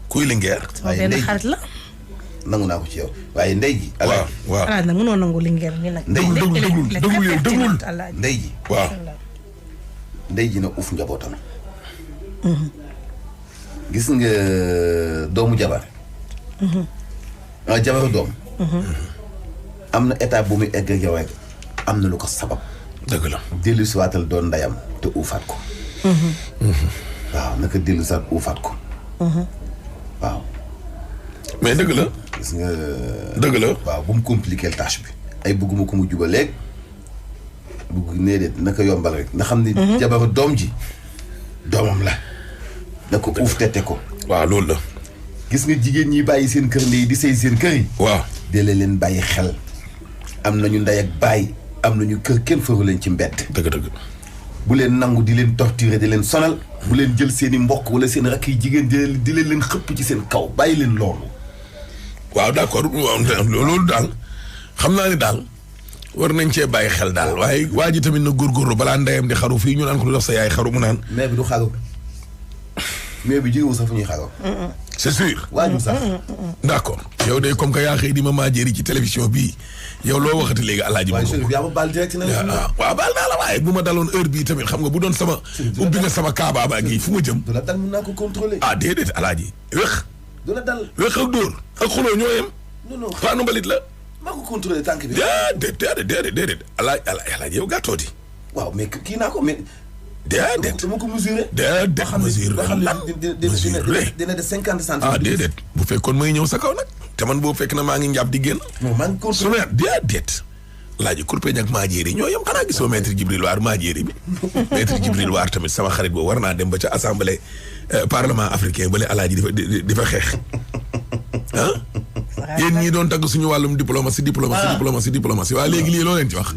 kuy Linguère waaye benn xarit la nangu naa ko ci yow waaye ndey ji waaw alaaj nag mënoo nangu Linguère ni nag déglul ndey ji waaw ndey ji na uuf njabootam gis nga doomu jabar jabaru doom am na étape bu muy egg ak yow rek am na lu ko sabab dëgg la dellu si waatal doon ndeyam te uufaat ko waaw naka dellu si waat uufaat ko waaw mais dëgg la gis nga dëgg la waaw bu mu compliquer tâche bi ay bëgguma ko mu jubaleeg bëgg nee de naka yombal rek nga xam ni jabaru doom ji doomam la na ko uuf tette ko waaw loolu la gis nga jigéen ñi bàyyi seen kër ndey di sëy seen kër yi waaw dele leen bàyyi xel am nañu ndey ak baay am nañu kër kenn faru leen ci mbedd dëgg bu leen nangu di leen torturer di leen sonal bu leen jël seen i mbokk wala seen rakk yi jigéen di leen xëpp ci seen kaw bàyyi leen loolu. waaw d'accord loolu daal xam naa ni daal war nañ cee bàyyi xel daal waaye waa ji tamit na góorgóorlu balaa ndeyam di xaru fii ñu naan ko lu dox sa yaay xaru mu naan. mais bi du xaru mais bi jógewul sax fu ñuy xaroo. c'est sûr. waajur sax. d'accord yow de comme que yaa xëy di ma maa jëri ci télévision bii yow loo waxati léegi alaaji ma waaye yaa ma baal direct na waaw baal naa la waaye bu ma daloon heure bii tamit xam nga bu doon sama ubbi nga sama kaabaaba gi fu ma jëm. du la dal mën naa ko contrôler. ah déedéet alaaji wex du la dal wex ak dóor ak xuloo ñoo yem. non paanu mbalit la. maa ko contrôler tànk bi. déedéet alaaji yow gàttooti. waaw mais kii naa ko mais. déedéet dama ko mesurer. déedéet mesurer dina de 50 centimètres. ah déedéet bu fekkoon may ñëw sa kaw nag te man boo fekk na maa ngi njàpp di génn. non maa ngi su ne déedéet. laaji kurpeñ ak maajeeri ñoo yem xanaa gisoo maître Djibril War maajeeri bi. maître Djibril War tamit sama xarit boobu war naa dem ba ca assemblée parlement africain bale alaaji di fa xeex ah. yéen ñii doon tagg suñu wàllum diplomatie waaye léegi lii loo leen ci wax.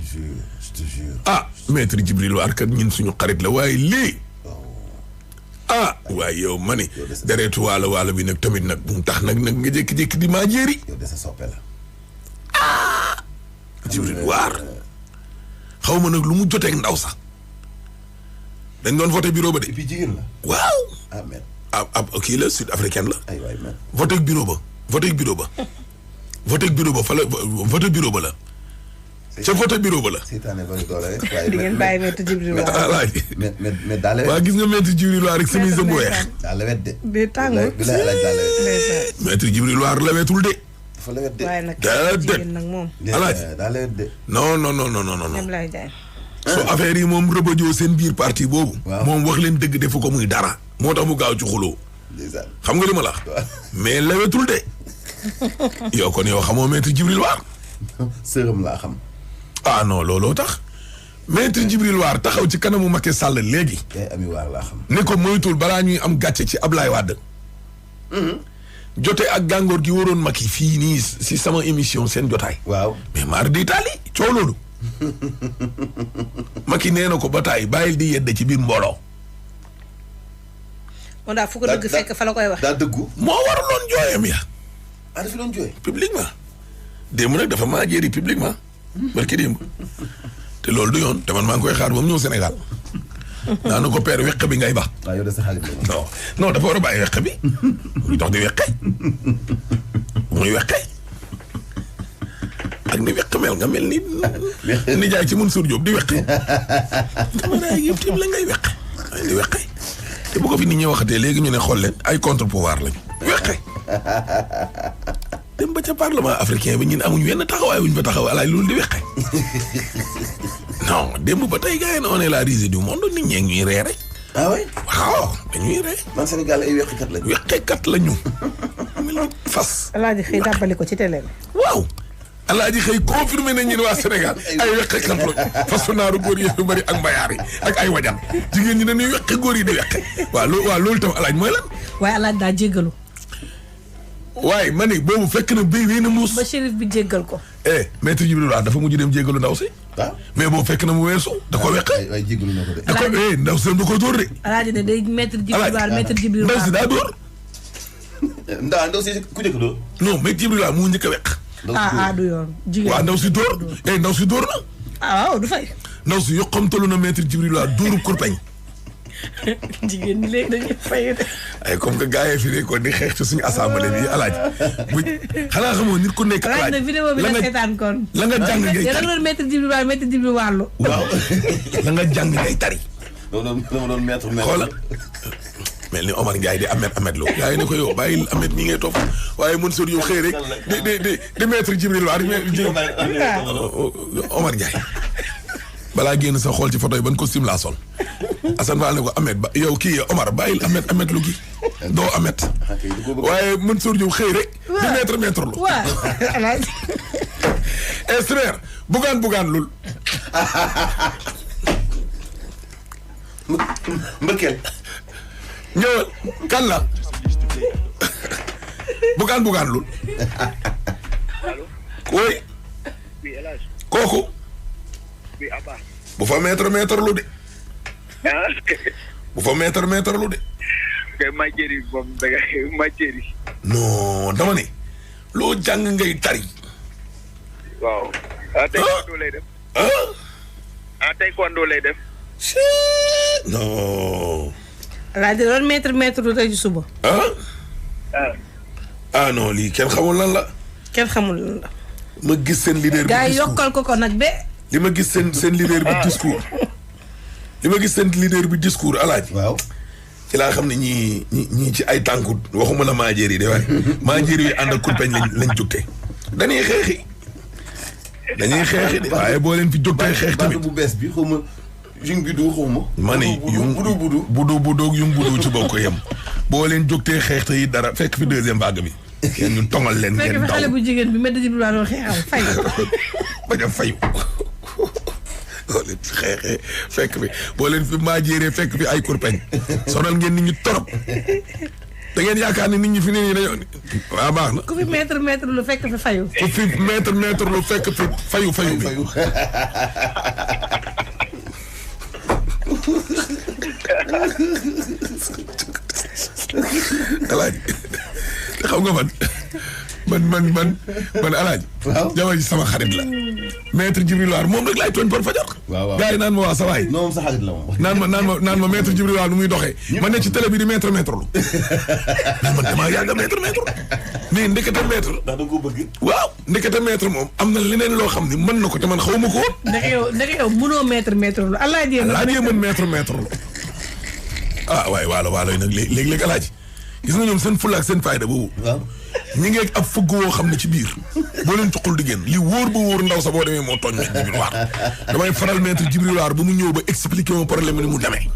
ah maître Djibril War kat ñun suñu xarit la waaye lii ah waaye yow ma ni deretu waalo bi nag tamit nag bu mu tax nag nga jékki-jékki di maa jéeri. yow de sa soppe la. ah Djibril War xaw ma nag lu mu joteeg ndaw sax dañ doon voté bureau ba de. et puis jigéen la. waaw. amen. ab kii la sud africaine la. ay waay man. voté bureau ba voté bureau ba fa la voté bureau ba la. ca voté bureau ba la. seetaane bari doole rek. waaye di ngeen bàyyi maître Djibril War. mais daal la. waa gis nga maître Djibril War rek chemise bu weex. daal la wet de. bi tàngul bi la daal la wet. maître Djibril War la wetul de. dafa la wet de. waaye nag déedéet. jigéen nag moom. Alaaji. daal la wet de. non. dem lay jaay. so affaire yi moom rëbëjoo seen biir parti boobu. waaw moom wax leen dëgg defu ko muy dara. moo tax mu gaaw ci xuloo. xam nga li ma la wax. mais la wetul de. yow kon yow xamoo maître Djibril War. sërëm laa xam. ah non looloo tax maître Djibril War taxaw ci kanamu Macky Sall léegi. yaay Ami War laa xam. ne ko moytul balaa ñuy am gàcce ci Ablaye Wade. jote ak gàngoor gi waroon Macky fii nii si sama émission seen jotaay. waaw mais maar di taali coow loolu. Macky nee na ko ba taay bàyyil di yedde ci biir mbooloo. moom daal fu ko dëgg fekk fa la koy wax. daa dëggu. moo waraloon jooyam ya. ah dafa doon jooy. publiquement démb nag dafa maa jéeri publiquement barki démb te loolu du yoon te man maa ngi koy xaar ba mu ñëw Sénégal naa na ko père weq bi ngay ba. waaw yow de sa xarit la. non dafa war a bàyyi weq bi lu tax di weqe muy weqe ak ni weq mel nga mel ni nijaay ci Mansour Diop di weqe dama yëpp tim la ngay weqe di weqe te bu ko fi nit ñi waxatee léegi ñu ne xool leen ay contre pouvoir lañu weqe dem ba ca parlement africain bi ñun amuñ wenn taxawaay wuñ fa taxaw alaay loolu di weqe non démb ba tey gars yi on est la risée du monde nit ñee ñuy reere. ah oui. waaw dañuy ree. man Sénégal ay weqekat lañu. weqekat lañu. mel ni fas. Alaaji xëy dàbbali ko ci télé bi. waaw. Alaaji xëy confirmé nañ ñun waa Sénégal ay weqekat lañu fasu naaru góor yi yu bëri ak mbayaar yi ak ay wajan jigéen ñi dañuy weqe góor yi di weqe. waaw loolu tam Alaaji mooy lan. waaye Alaaji daa jéggalu. waaye ma ne boobu fekk na béy wéy na muus. ba shérif bi jéggal ko. maître Djibril War dafa mujj dem jéggalu ndaw si. waaw mais boobu fekk na mu weesu. da ko weqe waaye jéggalu na ko de. da ko ndaw si da ko dóor de. Alaaji ne day maître Djibril War maître Djibril War. ndaw si daa dóor. ndaw si ku njëkk dóor. non maître Djibril War mu njëkk a weq. du yoon. jigéen waaw ndaw si dóor. ndaw si dóor na. waaw du fay. ndaw si yokkamtalu na maître Djibril War dóoru kurpeñ. jigéen ñi léegi dañuy fay de. ay comme que gars yi fi nekkoon di xeex ci suñu assemblée bi Alaaji bu xanaa xamoo nit ku nekk. Alaaji na vidéo bi la seetaan kon. la nga jàng ngay yéen a tari doon maître Djibril War maître Djibril War lu. waaw. la nga jàng ngay tari. dama doon maître. xoola mel ni Omar Ndiaye di Ahmed Lo gars yi ne ko yow bàyyil Ahmed ñi ngay topp waaye Mansour yow xëy rek di maître Djibril War Omar Ndiaye balaa génn sa xool ci photo yi ban costume laa sol Assane Fall ne ko Ahmed ba yow kii Omar bàyyil Ahmed lu gi doo Ahmed waaye Mansour yow xëy rek di maître lu waaw Alaaji. frère bugaan lul mbëkkeel. ñëwal kan la bugaan lul woy kooku bu fa maître lu de bu fa mètre lu de. kay matière yi moom da ngay matière yi. non dama ne loo jàng ngay tari. waaw. taekwondo lay def. taekwondo lay def. non. Alaaji doon mètre lu tey ci suba. non lii kenn xamul lan la. kenn xamul lan la. ma gis seen leader bi gaa yi yokkal ko nag be. li ma gis seen leader bi discours. li ma gis seen leader bi discours Alaaji. waaw. ci laa xam ne ñii ci ay tànku waxuma la maajeer yi de waaye maajeer yi ànd ak kurpeñ lañ jógtee. dañuy xeexi de waaye boo leen fi jógtee xeex tamit bu bees bi xaw ma yung bidu xaw ma. ma ne yung budu yung budu ci bokk yem boo leen jógtee xeex te yi dara fekk fi deuxième vague bi. ngeen ñu tongal leen ngeen daw fekk fi xale bu jigéen bi mel ni laa doon xeexal fay. bañ a fayu. boo leen fi xeexee fekk fi boo leen fi maajeeree fekk fi ay kurpeñ sonal ngeen nit ñi torop da ngeen yaakaar ne nit ñi fi ne nii dañoo waaw baax na. ku fi mètre lu fekk fi fayu. ku fi mètre lu fekk fi fayu bi. Alaaji xam nga man Alaaji. waaw jamono ji sama xarit la. maître Djibril War moom rek laay tooñ par fajar. waaw gars yi naan ma waa sa waay. non sa xarit la moom. naan ma maître Djibril War nu muy doxee. ma ne ci télé bi di maître lu. mais man damaa yàgg a maître. mais ndekete maître. ndax da nga ko bëgg. waaw ndekete maître moom am na leneen loo xam ni mën na ko te man xaw ma ko woon. ndeke yow mënoo maître lu Alaaji mën maître lu. waaye waalo yi nag léeg-léeg Alaaji gis nga ñoom seen fulla ak seen fayda boobu. waaw ñi ngi ab fëgg woo xam ne ci biir boo leen tuqul di génn li wóor ba wóor ndaw sa boo demee moo tooñ maître Djibril War damay faral maître Djibril War ba mu ñëw ba expliqué ma problème ni mu demee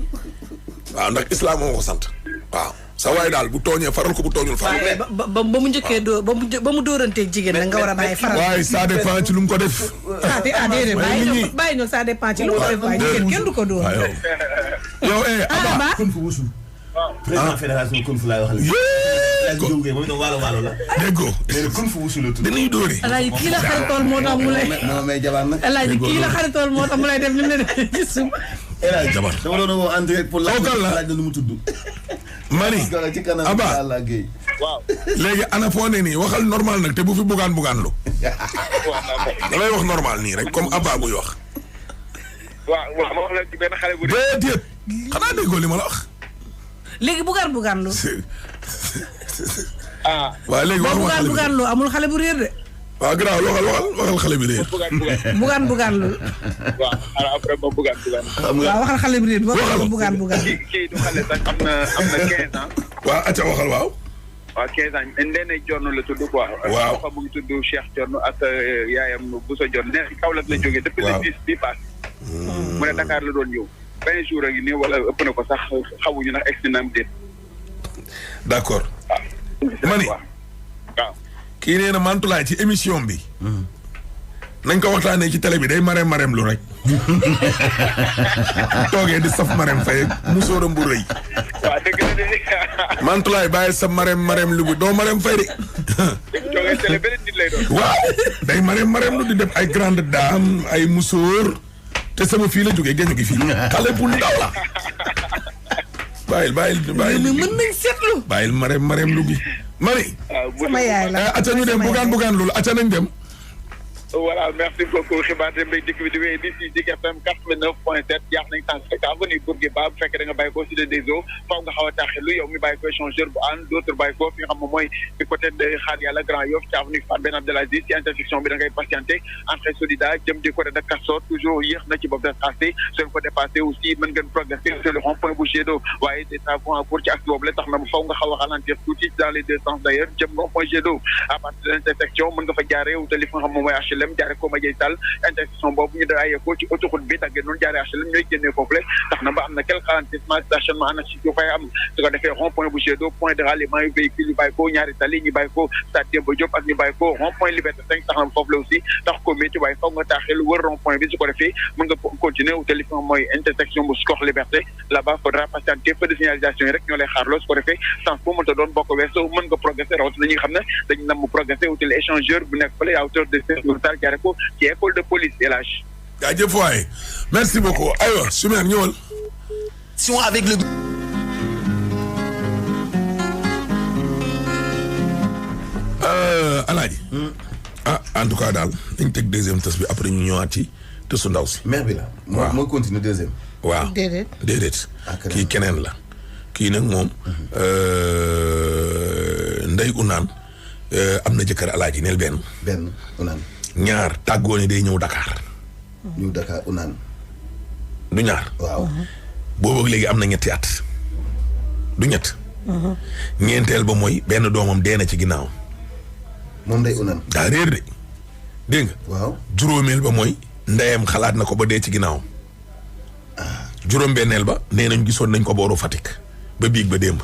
waaw ndax islam moo ko sant waaw sa waay daal bu tooñee faral ko bu tooñul faral ba mu njëkkee dóor ba mu dóoranteeg jigéen da nga war a bàyyi faral waaye ça dépend ci lu mu ko def déedéet bàyyi ñoo ça dépend ci lu mu ko def waaye jigéen kenn du ko dóor yow Aba kon fu wusul. président fédération kon fu laay wax la. moom itam waalo la. déggoo nee na kon fu wusul la tudd. dañuy dóori. Alaaji kii la xaritool moo tax mu lay. non mais jabar nag. Alaaji kii la xaritool moo tax mu lay def li mu ne def ci suba. jabar dama doon woo en direct pour laaj na lu mu tudd. mani ci kanam Aba Allah Guèye. waaw. léegi ana foo ne nii waxal normal nag te bu fi bugaan lu. damay wax normal nii rek comme Aba buy wax. waaw ma wax la ci benn xale bu. déedéet xanaa déggoo li ma la wax. léegi bugaan lu. waaw léegi wax ma xale bugaan lu amul xale bu réer de. waaw garaaw waxal xale bi réer. bugaan lu. waaw après ba bugaan. waaw waxal xale bi réer waxal bugaan. kii du xale sax am na 15 ans. waaw acca waxal waaw. waaw 15 ans Ndéné Diorno la tudd quoi. waaw mu ngi tudd Cheikh Diorno ak yaayam Bousso Diorno nee na Kaolack la jógee. depuis le 10 bi passé. mu ne Dakar la doon ñëw. 20 jours a ngi nii wala ëpp na ko sax xamuñu nag egg si naam déet. d'accord. mani waaw. kii nee na Mantoulaye ci émission bi. nañ ko waxtaanee ci télé bi day mareem lu rek. toogee di saf mareem fay musóoram bu rëy. waaw dëgg la de. Mantoulaye bàyyi sa mareem lu bi doo mareem fay de. toogee télé beneen nit lay doon. waaw day mareem lu di def ay grande dame ay musóor te sama fii la jógee génn gi fii xale bu ndaw la. bàyyil mais mën nañ seetlu. bàyyil mareem lu gi mani. sama yaay la acca ñu dem bugaan loolu acca nañ dem. voilà merci beaucoup xibaar dem bay dikk bi di wéy di si Zik FM 89.7 jaax nañ tànk fekk avenue Bourguiba bu fekkee da nga bàyyi ko Cité des Eaux faw nga xaw a taaxelu yow mi bàyyi ko échangeur bu ànd d'autres bàyyi ko fi nga xam moom mooy di côté de Xaar Yàlla Grand Yoff ci avenue Fane Ben Abdelaziz ci intersection bi da ngay patienté entrée Solida jëm di côté de Castor toujours yéex na ci bopp de tracé soo ko dépassé aussi mën ngeen progresser sur le rond-point bu Jet d'eau waaye des travaux en cours ci axe boobu la tax na faw nga xaw a ralentir tuuti dans les deux sens d'ailleurs jëm rond-point Jet d'eau à partir de l'intersection mën nga fa jaaree wutali fi nga xam moom mooy HLM jaaree ko ma jëy tal intersection boobu ñu daayee ko ci autoroute bi daggee noonu jaaree HLM ñooy génnee foofu la tax na ba am na quelques ralentissements stationnement anarchique yu fay am su ko defee rond-point bu Jet d'eau point de ralliement yu véhicule ñu bàyyi ko ñaari tali ñu bàyyi ko stade Demba Diop ak ñu bàyyi ko rond-point Liberté 5 tax na foofu la aussi tax ko métti waaye foog nga taaxee lu wër rond-point bi su ko defee mën nga continuer wutali fi nga mooy intersection bu Score Liberté là-bas faudra patienter feu de signalisation yi rek ñoo lay xaarloo su ko defee sens bu mënta doon bokk weesoo mën nga progresser rawatina ñi nga xam ne dañu nam mu progresser wutali échangeur bu nekk fële à hauteur de Sèye jaaree ko ci école de police El Hadj. jaajëf waay merci beaucoup aywa Chimère ñëwal. avec le... Alaaji. En tout cas daal dañ teg deuxième tës bi après ñu ñëwaat ci tësu ndaw si. mère bi la. waaw mooy continuer deuxième. waaw déedéet. kii keneen la. kii nag moom. Ndey Unaan am na jëkkër Alaaji neel benn. Unaan. ñaar tàggoo ne day ñëw Dakar. ñëw Dakar Unaan. du ñaar. waaw. boobu léegi am na ñetti at. du ñett. ñeenteel ba mooy benn doomam dee na ci ginnaaw. moom Ndey Unaan. daa réer de dégg nga. waaw. juróomeel ba mooy ndeyam xalaat na ko ba dee ci ginnaaw. juróom-benneel ba nee nañ gisoon nañ ko booru Fatick ba biig ba démb.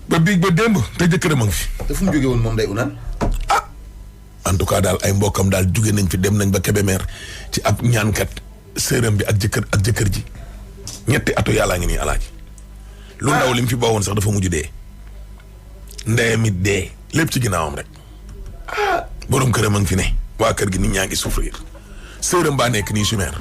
ba biig ba démb te jëkkëram a ngi fi. te fu mu jógee woon moom Ndey Unaan. en tout cas daal ay mbokkam daal jóge nañ fi dem nañ ba Kébémer ci ab ñaankat sërëm bi ak jëkkër ji ñetti atu yàllaa ngi nii Alaaji. lu ndaw li mu fi bawoon sax dafa mujj dee. ndeyam it dee lépp ci ginnaawam rek. borom këram a ngi fi ne. waa kër gi nit ñaa ngi souffrir. sërëm baa nekk nii Chimère.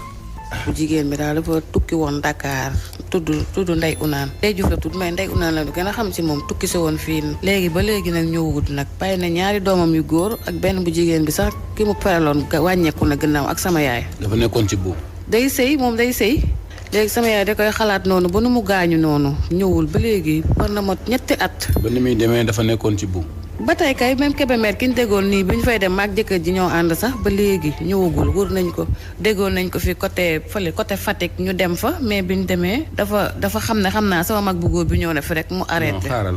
bu jigéen bi daal dafa tukki woon Dakar tudd Ndey Unaan. Ndey Juuf la tudd mais Ndey Unaan la gën a xam si moom tukki si woon fii léegi ba léegi nag ñëwut nag bàyyi na ñaari doomam yu góor ak benn bu jigéen bi sax ki mu paraloon wàññeeku na gannaaw ak sama yaay. dafa nekkoon ci buum. day sëy moom day sëy léegi sama yaay da koy xalaat noonu ba nu mu gaañu noonu ñëwul ba léegi war na mot ñetti at. ba ni muy demee dafa nekkoon ci buum. ba tey kay même Kébémer ki ñu déggoon nii bi ñu fay dem maag jëkkër ji ñoo ànd sax ba léegi ñëwagul wër nañ ko déggoon nañ ko fi côté Fatick ñu dem fa mais bi ñu demee dafa xam naa sama mag bu góor bi ñëw na fi rek mu arrêté. xaaral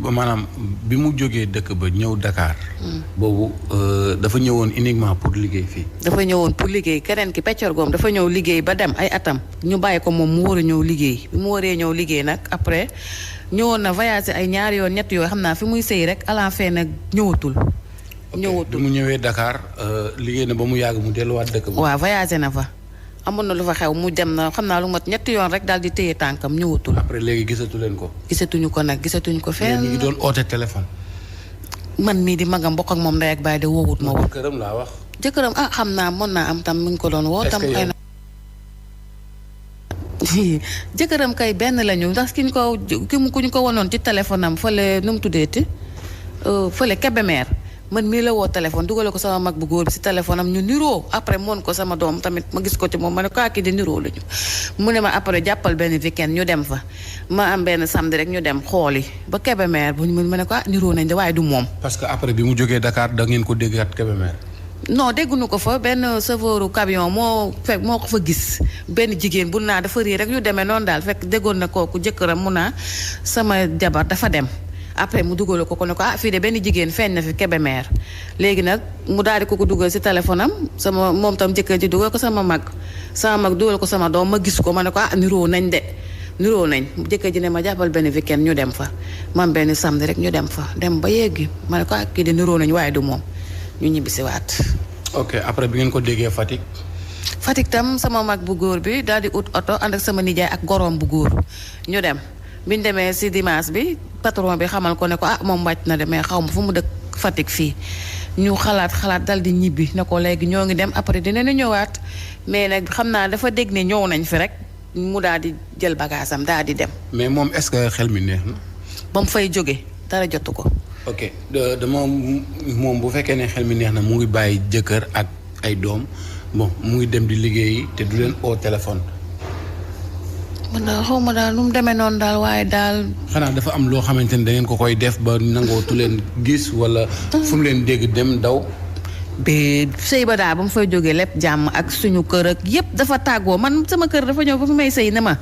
maanaam bi mu jógee dëkk ba ñëw Dakar. boobu dafa ñëwoon uniquement pour liggéey fii. dafa ñëwoon pour liggéey keneen ki peccor goom dafa ñëw liggéey ba dem ay atam ñu bàyyi ko moom mu war a ñëw liggéey bi mu waree ñëw liggéey nag après. ñëwoon na voyagé ay ñaari yoon ñett yoo xam naa fi muy sëy rek à la fin nag ñëwatul. bi mu ñëwee Dakar liggéey na ba mu yàgg mu delluwaat dëkk ba. waaw voyagé na fa amoon na lu fa xew mu dem na xam naa lu mat ñetti yoon rek daal di téye tànkam ñëwatul. après léegi gisatu leen ko. gisatuñu ko fenn. ñu ngi doon oote téléphone. man mii di magam bokk ak moom ndey ak baay de woowut ma woon. jëkkëram laa wax. jëkkëram xam naa mën naa am tam mi ngi ko doon woo. tam xëy na jëkkëram kay benn lañu ndax ku ñu ko wonoon ci téléphone am fële nu mu tuddeeti fële Kébémer man mii la woo téléphone dugale ko sama mag bu góor bi si téléphone am ñu niroo après moon ko sama doom tamit ma gis ko ci moom ma ne ko kii di niroo lañu mu ne ma après jàppal benn weekend ñu dem fa ma am benn samedi rek ñu dem xooli ba Kébémer bu ñu ma ne ko niroo nañ de waaye du moom. parce que après bi mu jógee Dakar da ngeen ko déggaat Kébémer. non dégguñu ko fa benn chauffeur camion moo ko fa gis benn jigéen bu naa dafa réer rek yu demee noonu daal fekk déggoon na kooku jëkkëram mu naa sama jabar dafa dem après mu dugal ko ne ko fii de benn jigéen feeñ na fi Kébémer léegi nag mu daal di ko dugal si téléphone am moom tam jëkkër ji dugal ko sama mag dugal ko sama doom ma gis ko ma ne ko niroo nañ jëkkër ji ne ma jàppal benn weekend ñu dem fa man benn samedi rek ñu dem fa dem ba yeggi ma ne ko kii de niroo nañ waaye du moom ñu ñibbisi waat. ok après bi ngeen ko déggee Fatick tam sama mag bu góor bi daal di ut oto ànd ak sama nijaay ak goroom bu góor ñu dem biñ demee si dimanche bi patron bi xamal ko ne ko moom wàcc na de mais xaw ma fu mu dëkk Fatick fii ñu xalaat dal di ñibbi ne ko léegi ñoo ngi dem après dinañu ñëwaat mais nag xam naa dafa dégg ne ñëw nañ fi rek mu daal di jël bagage am daal di dem. mais moom est-ce que xel mi neex na. ba mu fay jóge dara jotu ko. ok dama moom bu fekkee ne xel mi neex na mu ngi bàyyi jëkkër ak ay doom bon mu ngi dem di liggéeyi te du leen au téléphone. man daal xaw ma daal nu mu demee noonu daal waaye daal. xanaa dafa am loo xamante ne da ngeen ko koy def ba nangootu leen gis wala fu mu leen dégg dem daw. ba sëy ba daal ba mu fay jógee lépp jàmm ak suñu kër ak yépp dafa tàggoo man sama kër dafa ñëw ba fi may sëy ne ma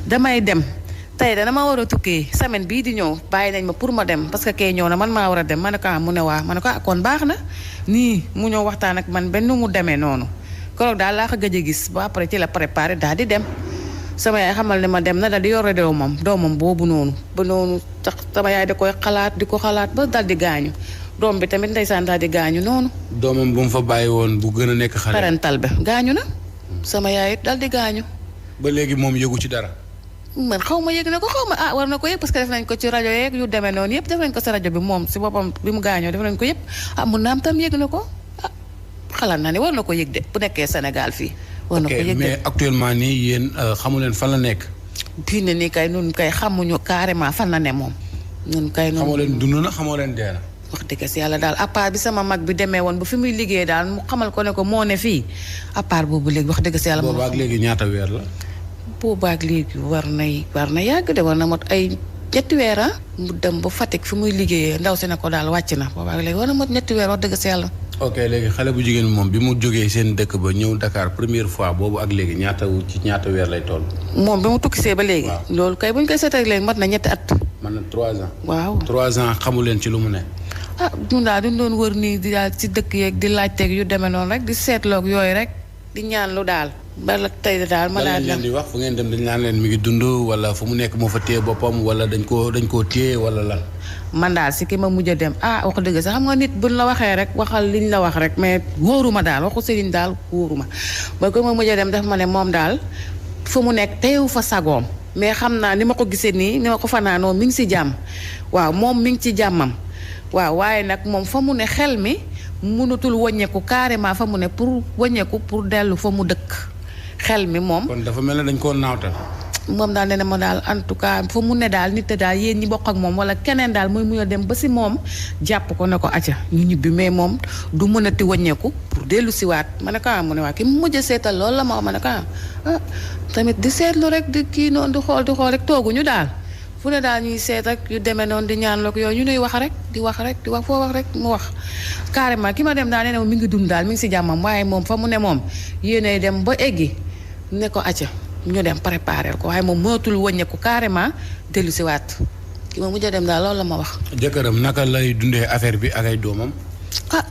damay dem. tey de dama war a tukkee semaine bii di ñëw bàyyi nañ ma pour ma dem parce que kay ñëw na man maa war a dem ma ne ko mu ne waa ma ne ko kon baax na nii mu ñëw waxtaan ak man benn mu demee noonu keroog daal laa ko gëj a gis ba après ci la préparé daal di dem sama yaay xamal ne ma dem na daal di yore doomam boobu noonu ba noonu tax sama yaay da koy di ko xalaat ba daal di gaañu doom bi tamit ndeysaan daal di gaañu noonu. doomam bu mu fa bàyyi woon bu gën a nekk xale. parental bi gaañu na sama yaay it daal di gaañu. ba léegi moom yëgu ci dara. man xaw ma yëg na ko xaw ma war na ko yëg parce que def nañ ko ci rajo yeeg yu demee noonu yëpp def nañ ko si rajo bi moom si boppam bi mu gaañoo def nañ ko yëpp mun naa am tam yëg na ko xalaat naa ne war na ko yëg de bu nekkee Sénégal fii. war na ko yëg de mais actuellement nii yéen xamu leen fan la nekk. bii ne nii kay nun kay xamuñu carrément fan la ne moom nun kay xamoo leen dund na xamoo leen dee na wax dëgg si yàlla daal à part bi sama mag bi demee woon ba fi muy liggéey daal mu xamal ko ne ko moo ne fii à part boobu léegi wax dëgg si yàlla boobaak léegi ñaata weer la boobaak léegi war na yàgg de war na mot ay 7 weer mu dem ba Fatick fi muy liggéeyee ndaw si ne ko daal wàcc na boobaak léegi war na mot 7 weer wax dëgg si yàlla ok léegi xale bu jigéen moom bi mu jógee seen dëkk ba ñëw Dakar première fois boobu ak léegi ñaata weer lay toll. moom bi mu tukkisee ba léegi. waaw loolu kay bu ñu koy seetee léegi mat na 3 at. man na 3 ans. waaw 3 ans xamu leen ci lu mu ne. ñun daal duñ doon wër nii di daal ci dëkk yeeg di laajteeg yu demee noonu rek di seetloog yooyu rek di ñaan lu daal. bala tey daal ma daal leen di wax fu ngeen dem dañ naan leen mi ngi dund wala fu mu nekk moo fa téye boppam wala dañ koo téye wala lan. man daal si ki ma mujj a dem wax dëgg sax xam nga nit buñ la waxee rek waxal liñ la wax rek mais wóoruma daal waxu sëriñ daal wóoruma ba ko ma mujj a dem daf ma ne moom daal fu mu nekk teewu fa sagoom mais xam naa ni ma ko gisee nii ni ma ko fanaanoo mi ngi si jàmm waaw moom mi ngi ci jàmmam waaw waaye nag moom fa mu ne xel mi mënatul wàññeeku carrément fa mu ne pour wàññeeku pour dellu fa mu dëkk xel mi moom. kon dafa mel ne dañ koo naawtal. moom daal nee na ma daal en tout cas fa mu ne daal nit daal yéen ñi bokk ak moom wala keneen daal mooy mun a dem ba si moom jàpp ko ne ko acca ñu ñibbi mais moom du mënati wàññeeku pour dellu siwaat ma ne ko mu ne waa ki mu mujj a seetal loolu la ma ne ko tamit di seetlu rek di kii noonu di xool rek tooguñu daal fu ne daal ñuy seet ak yu demee noonu di ñaan loog yooyu ñu nuy wax rek di wax foo wax rek mu wax carrément ki ma dem daal nee na mi ngi dund daal mi ngi si jàmmam waaye moom fa mu ne moom yéenay dem ba eggi ne ko acca ñu dem préparer ko waaye moom mënatul wàññeeku carrément dellu si waat ki ma mujj a dem daal loolu la ma wax. jëkkëram naka lay dundee affaire bi ak ay doomam.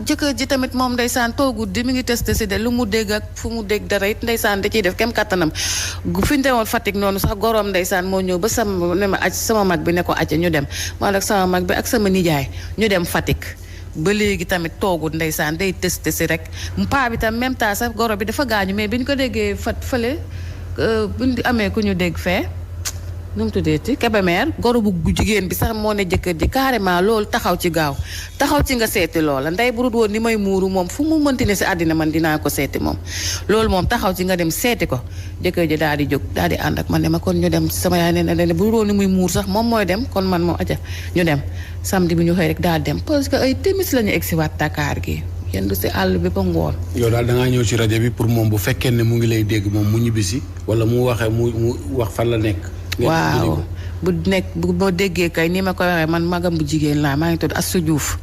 jëkkër ji tamit moom ndeysaan toogut di mi ngi testé si de lu mu dégg ak fu mu dégg dara it ndeysaan da ciy def kem kattanam fi ñu demoon Fatick noonu sax goroom ndeysaan moo ñëw ba sama mag bi ne ko acca ñu dem man ak sama mag bi ak sama nijaay ñu dem Fatick. ba léegi tamit toogut ndeysaan day testé si rek paa bi tam même temps sax goro bi dafa gaañu mais bi ñu ko déggee fële bu ñu amee ku ñu dégg fee nu mu tuddeeti Kébémer goro bu jigéen bi sax moo ne jëkkër ji carrément loolu taxaw ci nga seeti loola ndey bu dul woon ni may muuru moom fu mu mënti ne si àddina man dinaa ko seeti moom loolu moom taxaw ci nga dem seeti ko jëkkër ji daal di jóg daal di ànd ak man ne ma kon ñu dem sama yaay nee na bu dul woon ni muy muur sax moom mooy dem kon man moom aja ñu dem samedi bi ñu xëy rek daal dem parce que ay timis la ñu egsi waat Dakar gi yendu si àll bi ba ngoon. yow daal da ngaa ñëw ci rajo bi pour moom bu fekkee ne mu ngi lay dégg moom mu ñibbisi wala mu waxee mu wax fan la nekk. waaw bu ma déggee kay ni ma koy waxee man magam bu jigéen laa maa ngi tudd Assou Diouf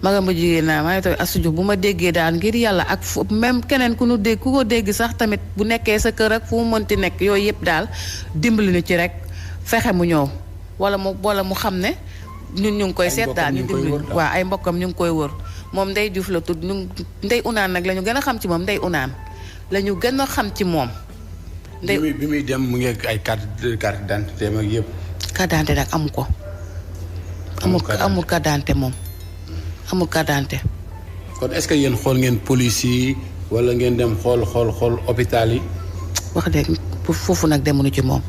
maa ngi tudd Assou Diouf bu ma déggee daal ngir yàlla ak même keneen ku ko dégg sax tamit bu nekkee sa kër ak fu mu mënti nekk yooyu yëpp daal dimbali ñu ci rek fexe mu ñëw wala mu xam ne ñun ñu ngi koy seet daal ñu dimbali waaw ay mbokkam ñu ngi koy wër moom Ndey Diouf la tudd Ndey Unaan nag la ñu gën a xam ci moom Ndey Unaan la ñu gën a xam ci moom. bi muy dem mu ngi ay carte d'identité ak yëpp. carte d'identité nag amu ko. amul carte d'identité moom amul carte d'identité. kon est-ce que yéen xool ngeen police yi wala ngeen dem xool hôpital yi. wax dëgg foofu nag demuñu ci moom.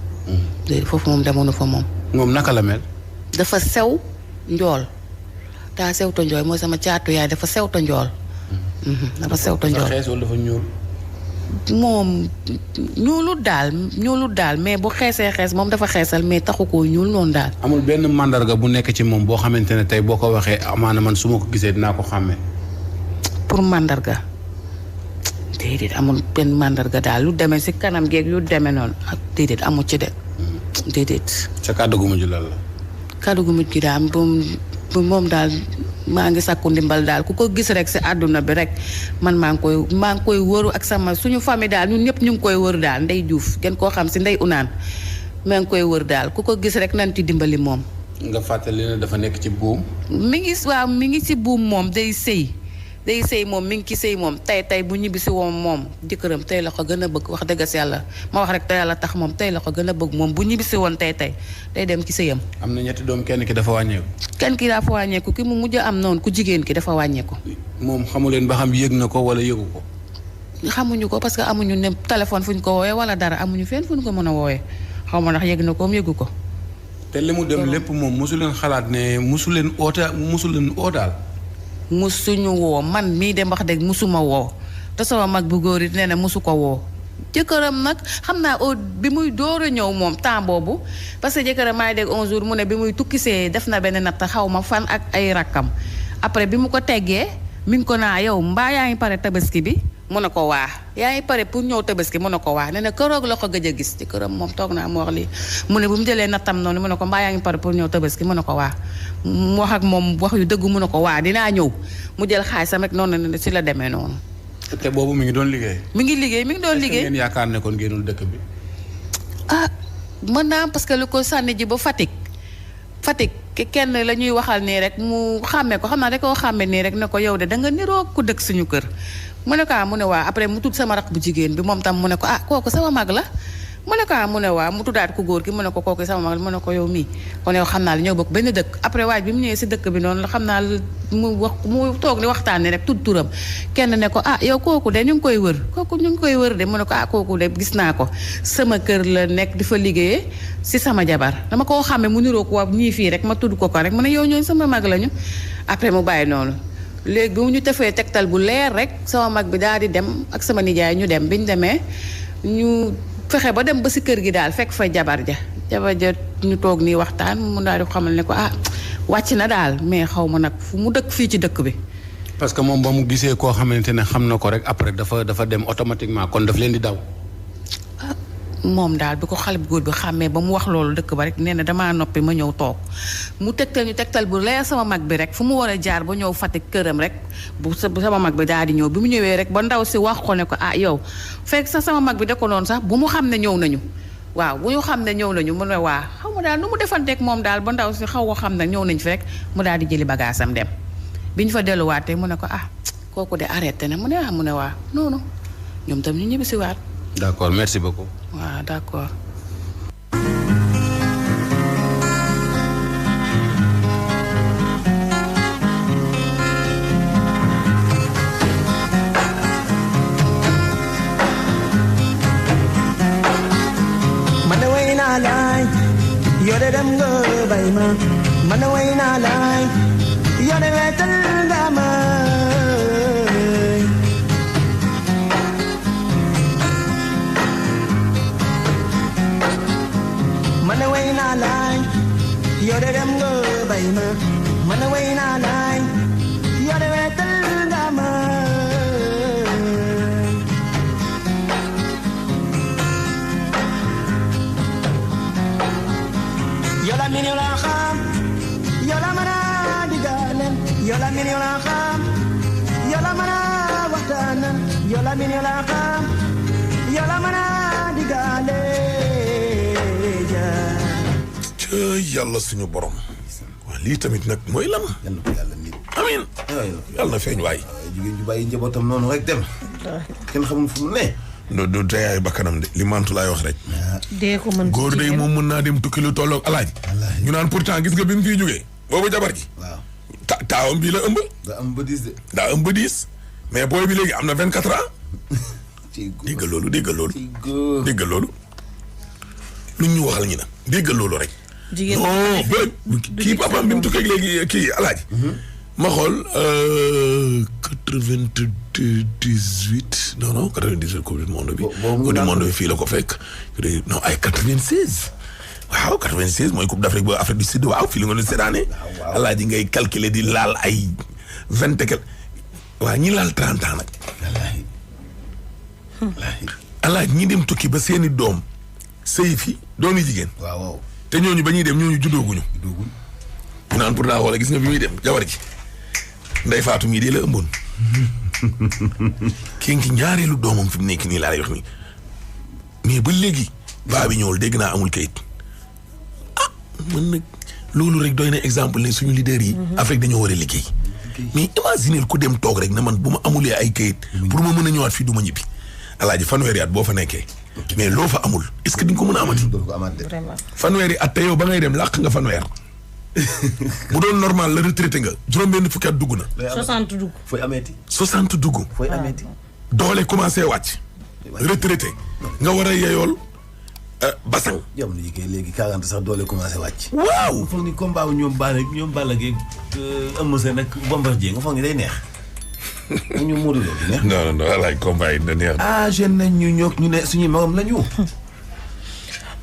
foofu moom demuñu fa moom. moom naka la mel. dafa sew njool daa sew ta njool mooy sama caatu yaay dafa sew ta njool. dafa sew ta njool. dafa xees wala dafa ñuul. moom ñuulut daal mais bu xees moom dafa xeesal mais taxu koo ñuul noonu daal. amul benn mandarga bu nekk ci moom boo xamante ne tey boo ko waxee amaana man su ma ko gisee dinaa ko xàmmee. pour mandarga déedéet amul benn mandarga daal lu demee si kanam geeg yu demee noonu ak déedéet amul ci de déedéet. sa kàddu gu mujj lan la. kàddu gu mujj gi daal moom daal maa ngi sakku ndimbal daal ku ko gis rek si àdduna bi rek man maa ngi koy wëru ak sama suñu famille daal ñun ñëpp ñu ngi koy wër daal Ndey Diouf gën koo xam si Ndey Unaan maa ngi koy wër daal ku ko gis rek nañ ci dimbali moom. nga fàttali ne dafa nekk ci buum. mi ngi ci buum moom day sëy moom mi ngi ci sëy moom tey bu ñibbisi woon moom jëkkëram tey la ko gën a bëgg wax dëgg si yàlla ma wax rek te yàlla tax moom tey la ko gën a bëgg moom bu ñibbisi woon tey day dem ci sëyam. am na ñetti doom kenn ki dafa wàññeeku. kenn ki dafa wàññeeku ki mu mujj am noonu ku jigéen ki dafa wàññeeku. moom xamu leen ba xam yëg na ko wala yëgu ko. xamuñu ko parce que amuñu ne téléphone fu ñu ko woowee wala dara amuñu fenn fu ñu ko mën a woowee xaw ma ndax yëg na ko yëgu ko. te li mu dem lépp moom mosu leen xalaat ne mosu leen oo daal. musuñu woo man mii dem wax dëgg musuma woo te sama mag bu góor it nee na musu ko woo jëkkëram nag xam naa bi muy door a ñëw moom temps boobu parce que jëkkëram maa ngi dégg un jour mu ne bi muy tukkisee def na benn natt xaw ma fan ak ay rakkam après bi mu ko teggee mi ngi ko naa yow mbaa yaa ngi pare tabaski bi mu ne ko waa yaa ngi pare pour ñëw tabaski mu ne ko waa nee na këroog la ko gëj a gis jëkkëram moom toog naa mu wax lii mu ne bu mu jëlee nattam noonu mu ne ko mbaa yaa ngi pare pour ñëw tabaski mu ne ko waa mu wax ak moom wax yu dëgg mu ne ko waa dinaa ñëw mu jël xaalisam rek noonu ne si la demee noonu. te boobu mi ngi doon liggéey. mi ngi doon liggéey. ngeen yaakaar ne kon génnul dëkk bi. ah mën naa parce que lu ko sànni ji ba Fatick kenn la ñuy waxal nii rek mu xàmmee ko xam naa da koo xàmmee nii rek ne ko yow de da nga niroo ku dëkk suñu kër. mu ne ko mu ne waa après mu tudd sama rakk bu jigéen bi moom tam mu ne ko kooku sama mag la. mu ne ko mu ne waa mu tuddaat ku góor ki mu ne ko kooku sama mag la mu ne ko yow mii kon yow xam naa la ñoo bokk benn dëkk après waaj bi mu ñëwee si dëkk bi noonu la xam naa mu toog ni waxtaan ni rek tudd turam kenn ne ko yow kooku de ñu ngi koy wër de mu ne ko kooku de gis naa ko sama kër la nekk di fa liggéeyee si sama jabar dama koo xàmmee mu niroo ko ñii fii rek ma tudd ko rek mu ne yow ñooñu sama mag lañu après mu bàyyi noonu léegi bi mu ñu tefee tegtal bu leer rek sama mag bi daal di dem ak sama nijaay ñu dem bi ñu demee ñu fexe ba dem ba si kër gi daal fekk fa jabar ja ñu toog nii waxtaan mu daal di xamal ne ko wàcc na daal mais xaw ma nag fu mu dëkk fii ci dëkk bi. parce que moom ba mu gisee koo xamante ne xam na ko rek après dafa dem automatiquement kon daf leen di daw. moom daal bi ko xale bu góor bi xàmmee ba mu wax loolu dëkk ba rek nee na damaa noppi ma ñëw toog mu tegtal bu leer sama mag bi rek fu mu war a jaar ba ñëw Fatick këram rek bu sama mag bi daal di ñëw bi mu ñëwee rek ba ndaw si wax ko ne ko yow fekk sax sama mag bi da ko noonu sax bu mu xam ne ñëw nañu waaw bu ñu xam ne ñëw nañu mu ne waa xaw ma daal nu mu defanteeg moom daal ba ndaw si xaw ko xam ne ñëw nañ fi rek mu daal di jëli bagaasam dem bi ñu fa delluwaatee mu ne ko kooku de arrêté na mu ne mu ne waa noonu ñoom tam ñu ñibbisiwaat. d'accord merci beaucoup. waaw d'accord. man de way naa laay yoo de dem nga bay ma man de way naa laay yoo de wetal nga ma man de way naa laay yoo de dem nga bay ma man de way naa laay yoo de wetal nga ma yoo la min yoo la xam yoo la mën a digaaleel yoo la min yoo la xam yoo la mën a waxtaanal yoo la min yoo la xam yoo la mën a digaaleel yàlla suñu borom waaw lii tamit nag mooy lan. yàlla ko yàlla nit. amiin yàlla na feeñ waay. jigéen ju bàyyi njabootam noonu rek dem. kenn xamul fu mu ne. du teyaay bakkanam de li mantu laay wax rek. dee ko mën góor day moom mën naa dem tukki lu tolloog alaaj ñu naan pourtant gis nga bi mu fiy jógee boobu jabar ji. waaw taawam bii la ëmb. daa am ba 10 de. daa ëmb 10 mais booy bi léegi am na 24 ans. dégg loolu dégg loolu. dégg loolu. lu ñu waxal ñu na dégg loolu rek. jigéen non kii papaam bi mu tukkee léegi kii alaaji ma xool 98 non 98 coupe du monde bi. coupe du monde bi fii la ko fekk. non ay 96. waaw 96 mooy coupe d'Afrique ba Afrique du Sud waaw fii la nga doon séddaane. alaaji ngay calculer di laal ay 20 et quelque. waaw ñi laal 30 ans nag. alaaji ñi dem tukki ba seeni doom sëy fi doomi jigéen. waaw. te ñooñu ba ñuy dem ñooñu juddooguñu. ñu naan pour daa xoole gis nga bi muy dem jabar ji nday faatu mii dee la ëmboon. kii ngi ñaareelu doomam fi mu nekk nii laa lay wax nii mais ba léegi baa bi ñëwul dégg naa amul kayit mën nag loolu rek doy na exemple ne suñu leader yi. Afrique dañoo war a liggéey. mais imaginer ku dem toog rek na man bu ma amulee ay kayit. pour ma mën a ñëwaat fii du ma ñibbi. alaaji fanweeri at boo fa nekkee. mais loo fa amul est-ce que di nga ko mën a amati. fanweeri at te yow ba ngay dem làq nga fanweer. bu doon normal la retraité nga juróom-benn fukki at dugg na. 60 dugg. fooy ameeti. 60 dugg. fooy ameeti. doole commencé wàcc. retraité nga war a yeyool basang. jamono ji kay léegi 40 sax doole commencé wàcc. waaw. nga foog ni combat wu ñoom Balla Gaye Eumeu Sène ak Bombardier nga foog ni day neex. ñu Modou Lo neex. non alaaj combat yi da neex. jeune nañ ñu ne suñuy magam la ñu.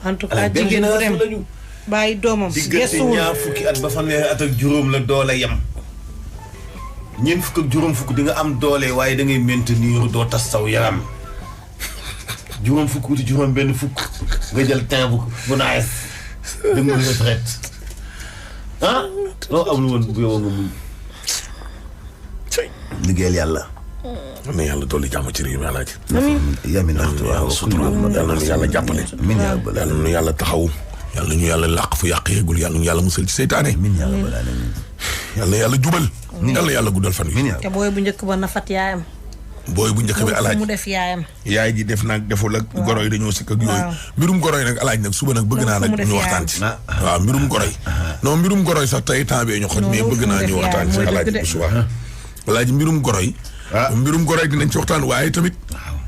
en tout cas jigéen bu dem bàyyi doomam. diggante ñaar fukki at ba fanweeri at ak juróom la doole yem. ñeent fukk ak juróom fukk di nga am doole waaye da ngay maintenir doo tas saw yaram. juróom fukk uti juróom benn fukk nga jël temps bu naaj. dem nga retraite. loo amul woon bu yow nga muñ. liggéeyal yàlla. na yàlla dolli jàmm ci réew mi alaaji. amiin yàlla sutura yàlla nu yàlla jàppale. yàlla nu yàlla taxaw. yàlla ñu yàlla làq fu yàq yeegul yàlla ñu yàlla musal ci seytaane. yàlla na yàlla jubal. yàlla yàlla guddal fan wi. te booy bu njëkk ba nafat yaayam. booy bu njëkk bi alaaj mu def yaayam. yaay ji def nag deful ak goro yi dañoo sikk ak yooyu. mbirum goro yi nag alaaj nag suba nag bëgg naa nag ñu waxtaan ci. waaw mbirum goro yi. non mbirum goro yi sax tey temps bee ñu xoj mais bëgg naa ñu waxtaan ci alaaj bu suba. alaaj mbirum goro yi. mbirum goro yi dinañ ci waxtaan waaye tamit.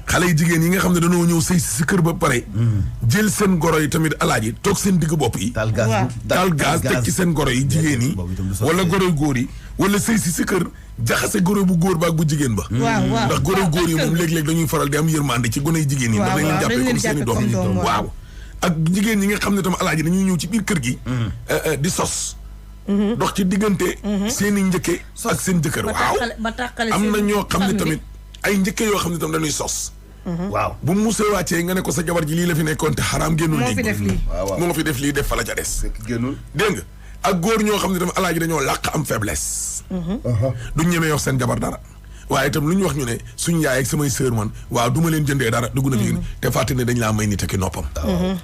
xale yi jigéen yi nga xam ne dañoo ñëw sëy si kër ba pare. jël seen goro yi tamit alaaj yi toog seen digg bopp yi. taal gaz teg ci seen goro yi jigéen yi. wala goro yu góor yi. wala sëy si kër jaxase goro bu góor ba ak bu jigéen ba. ndax goro yu góor yi moom léeg-léeg dañuy faral di am yërmande ci gone yi jigéen yi. ndax dañ leen jàppee comme seen i doom waaw. ak jigéen ñi nga xam ne tam alaaji dañuy ñëw ci biir kër gi. di sos. dox ci diggante. seen i njëkke ak seen jëkkër waaw. am na ñoo xam ne tamit ay njëkke yoo xam ne tam dañuy sos. waaw bu mu musee wàccee nga ne ko sa jabar ji lii la fi nekkoon te xaraam génnul moo fi def lii moo fi def lii def fa la ca des. génnul dégg nga ak góor ñoo xam ne tam alaaji dañoo làq am faiblesse. duñ ñemee wax seen jabar dara. waaye itam lu ñu wax ñu ne suñ yaay ak samay sœur man waaw du ma leen jëndee dara dugg na fi te fàtte ne dañ laa may nit ak i noppam.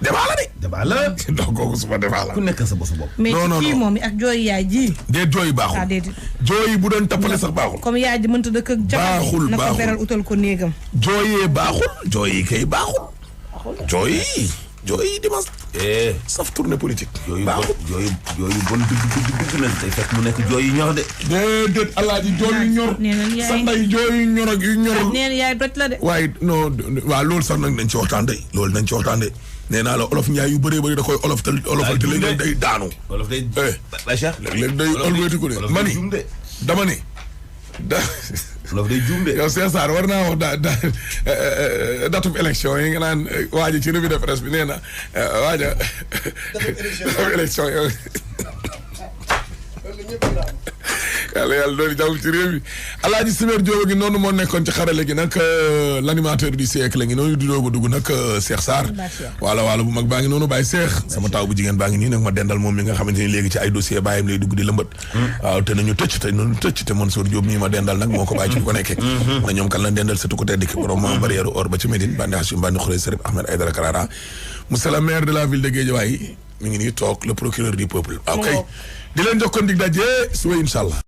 débat la de. débat la. ndax kooku suba débat la. ku nekk sa bopp. mais kii moom ak jooy yaay ji. déet jooy baaxul. jooy bu doon tappale sax baaxul. comme yaay ji mënta dëkk ak jabar baaxul na ko beral utal ko néegam. jooyee baaxul. jooy yi kay baaxul. jooy yi dimanche. saf tournée politique. baaxul jooyu bon dëgg nañ tey fekk mu nekk jooy yu ñor de. déedéet alaaji jooy yu ñor. sa ndey jooy yu ñor ak yu ñorul. nee na yaay doj la de. waaye non waaw loolu sax nag nañ ci waxtaan de loolu nañ ci waxtaan de nee naa la olof Njaay yu bëree bëri da koy olofal te léeg-léeg day daanu. olof day léeg-léeg day olweetiku de mani dama ne olof day juum de. yow César war naa wax datub élection yi nga naan waaja ci revue de presse bi nee na waaja datub élection yow yàlla doon jàmm ci réew mi Alaaji Simeer Diop gi noonu moo nekkoon ci xarale gi nag l'animateur du siècle la ngi noonu di doog a dugg nag Cheikh Sarr waala bu mag baa ngi noonu Baye Cheikh sama taw bu jigéen baa ngi nii nag ma dendal moom mi nga xamante ni léegi ci ay dossier bàyyam lay dugg di lëmbët waaw te nañu tëcc te Mansour Diop mii ma dendal nag moo ko bàyyi ci ko nekkee ma ñoom kan la dendal surtout ko tedd ki borom barrière or ba ci Médine bandi Hachim bandi Khourey Serif Ahmed Aïdara Karara monsieur le maire de la ville de Guédiawaye mi ngi nii toog le procureur du peuple ok di leen jox kon dig daje suba incha allah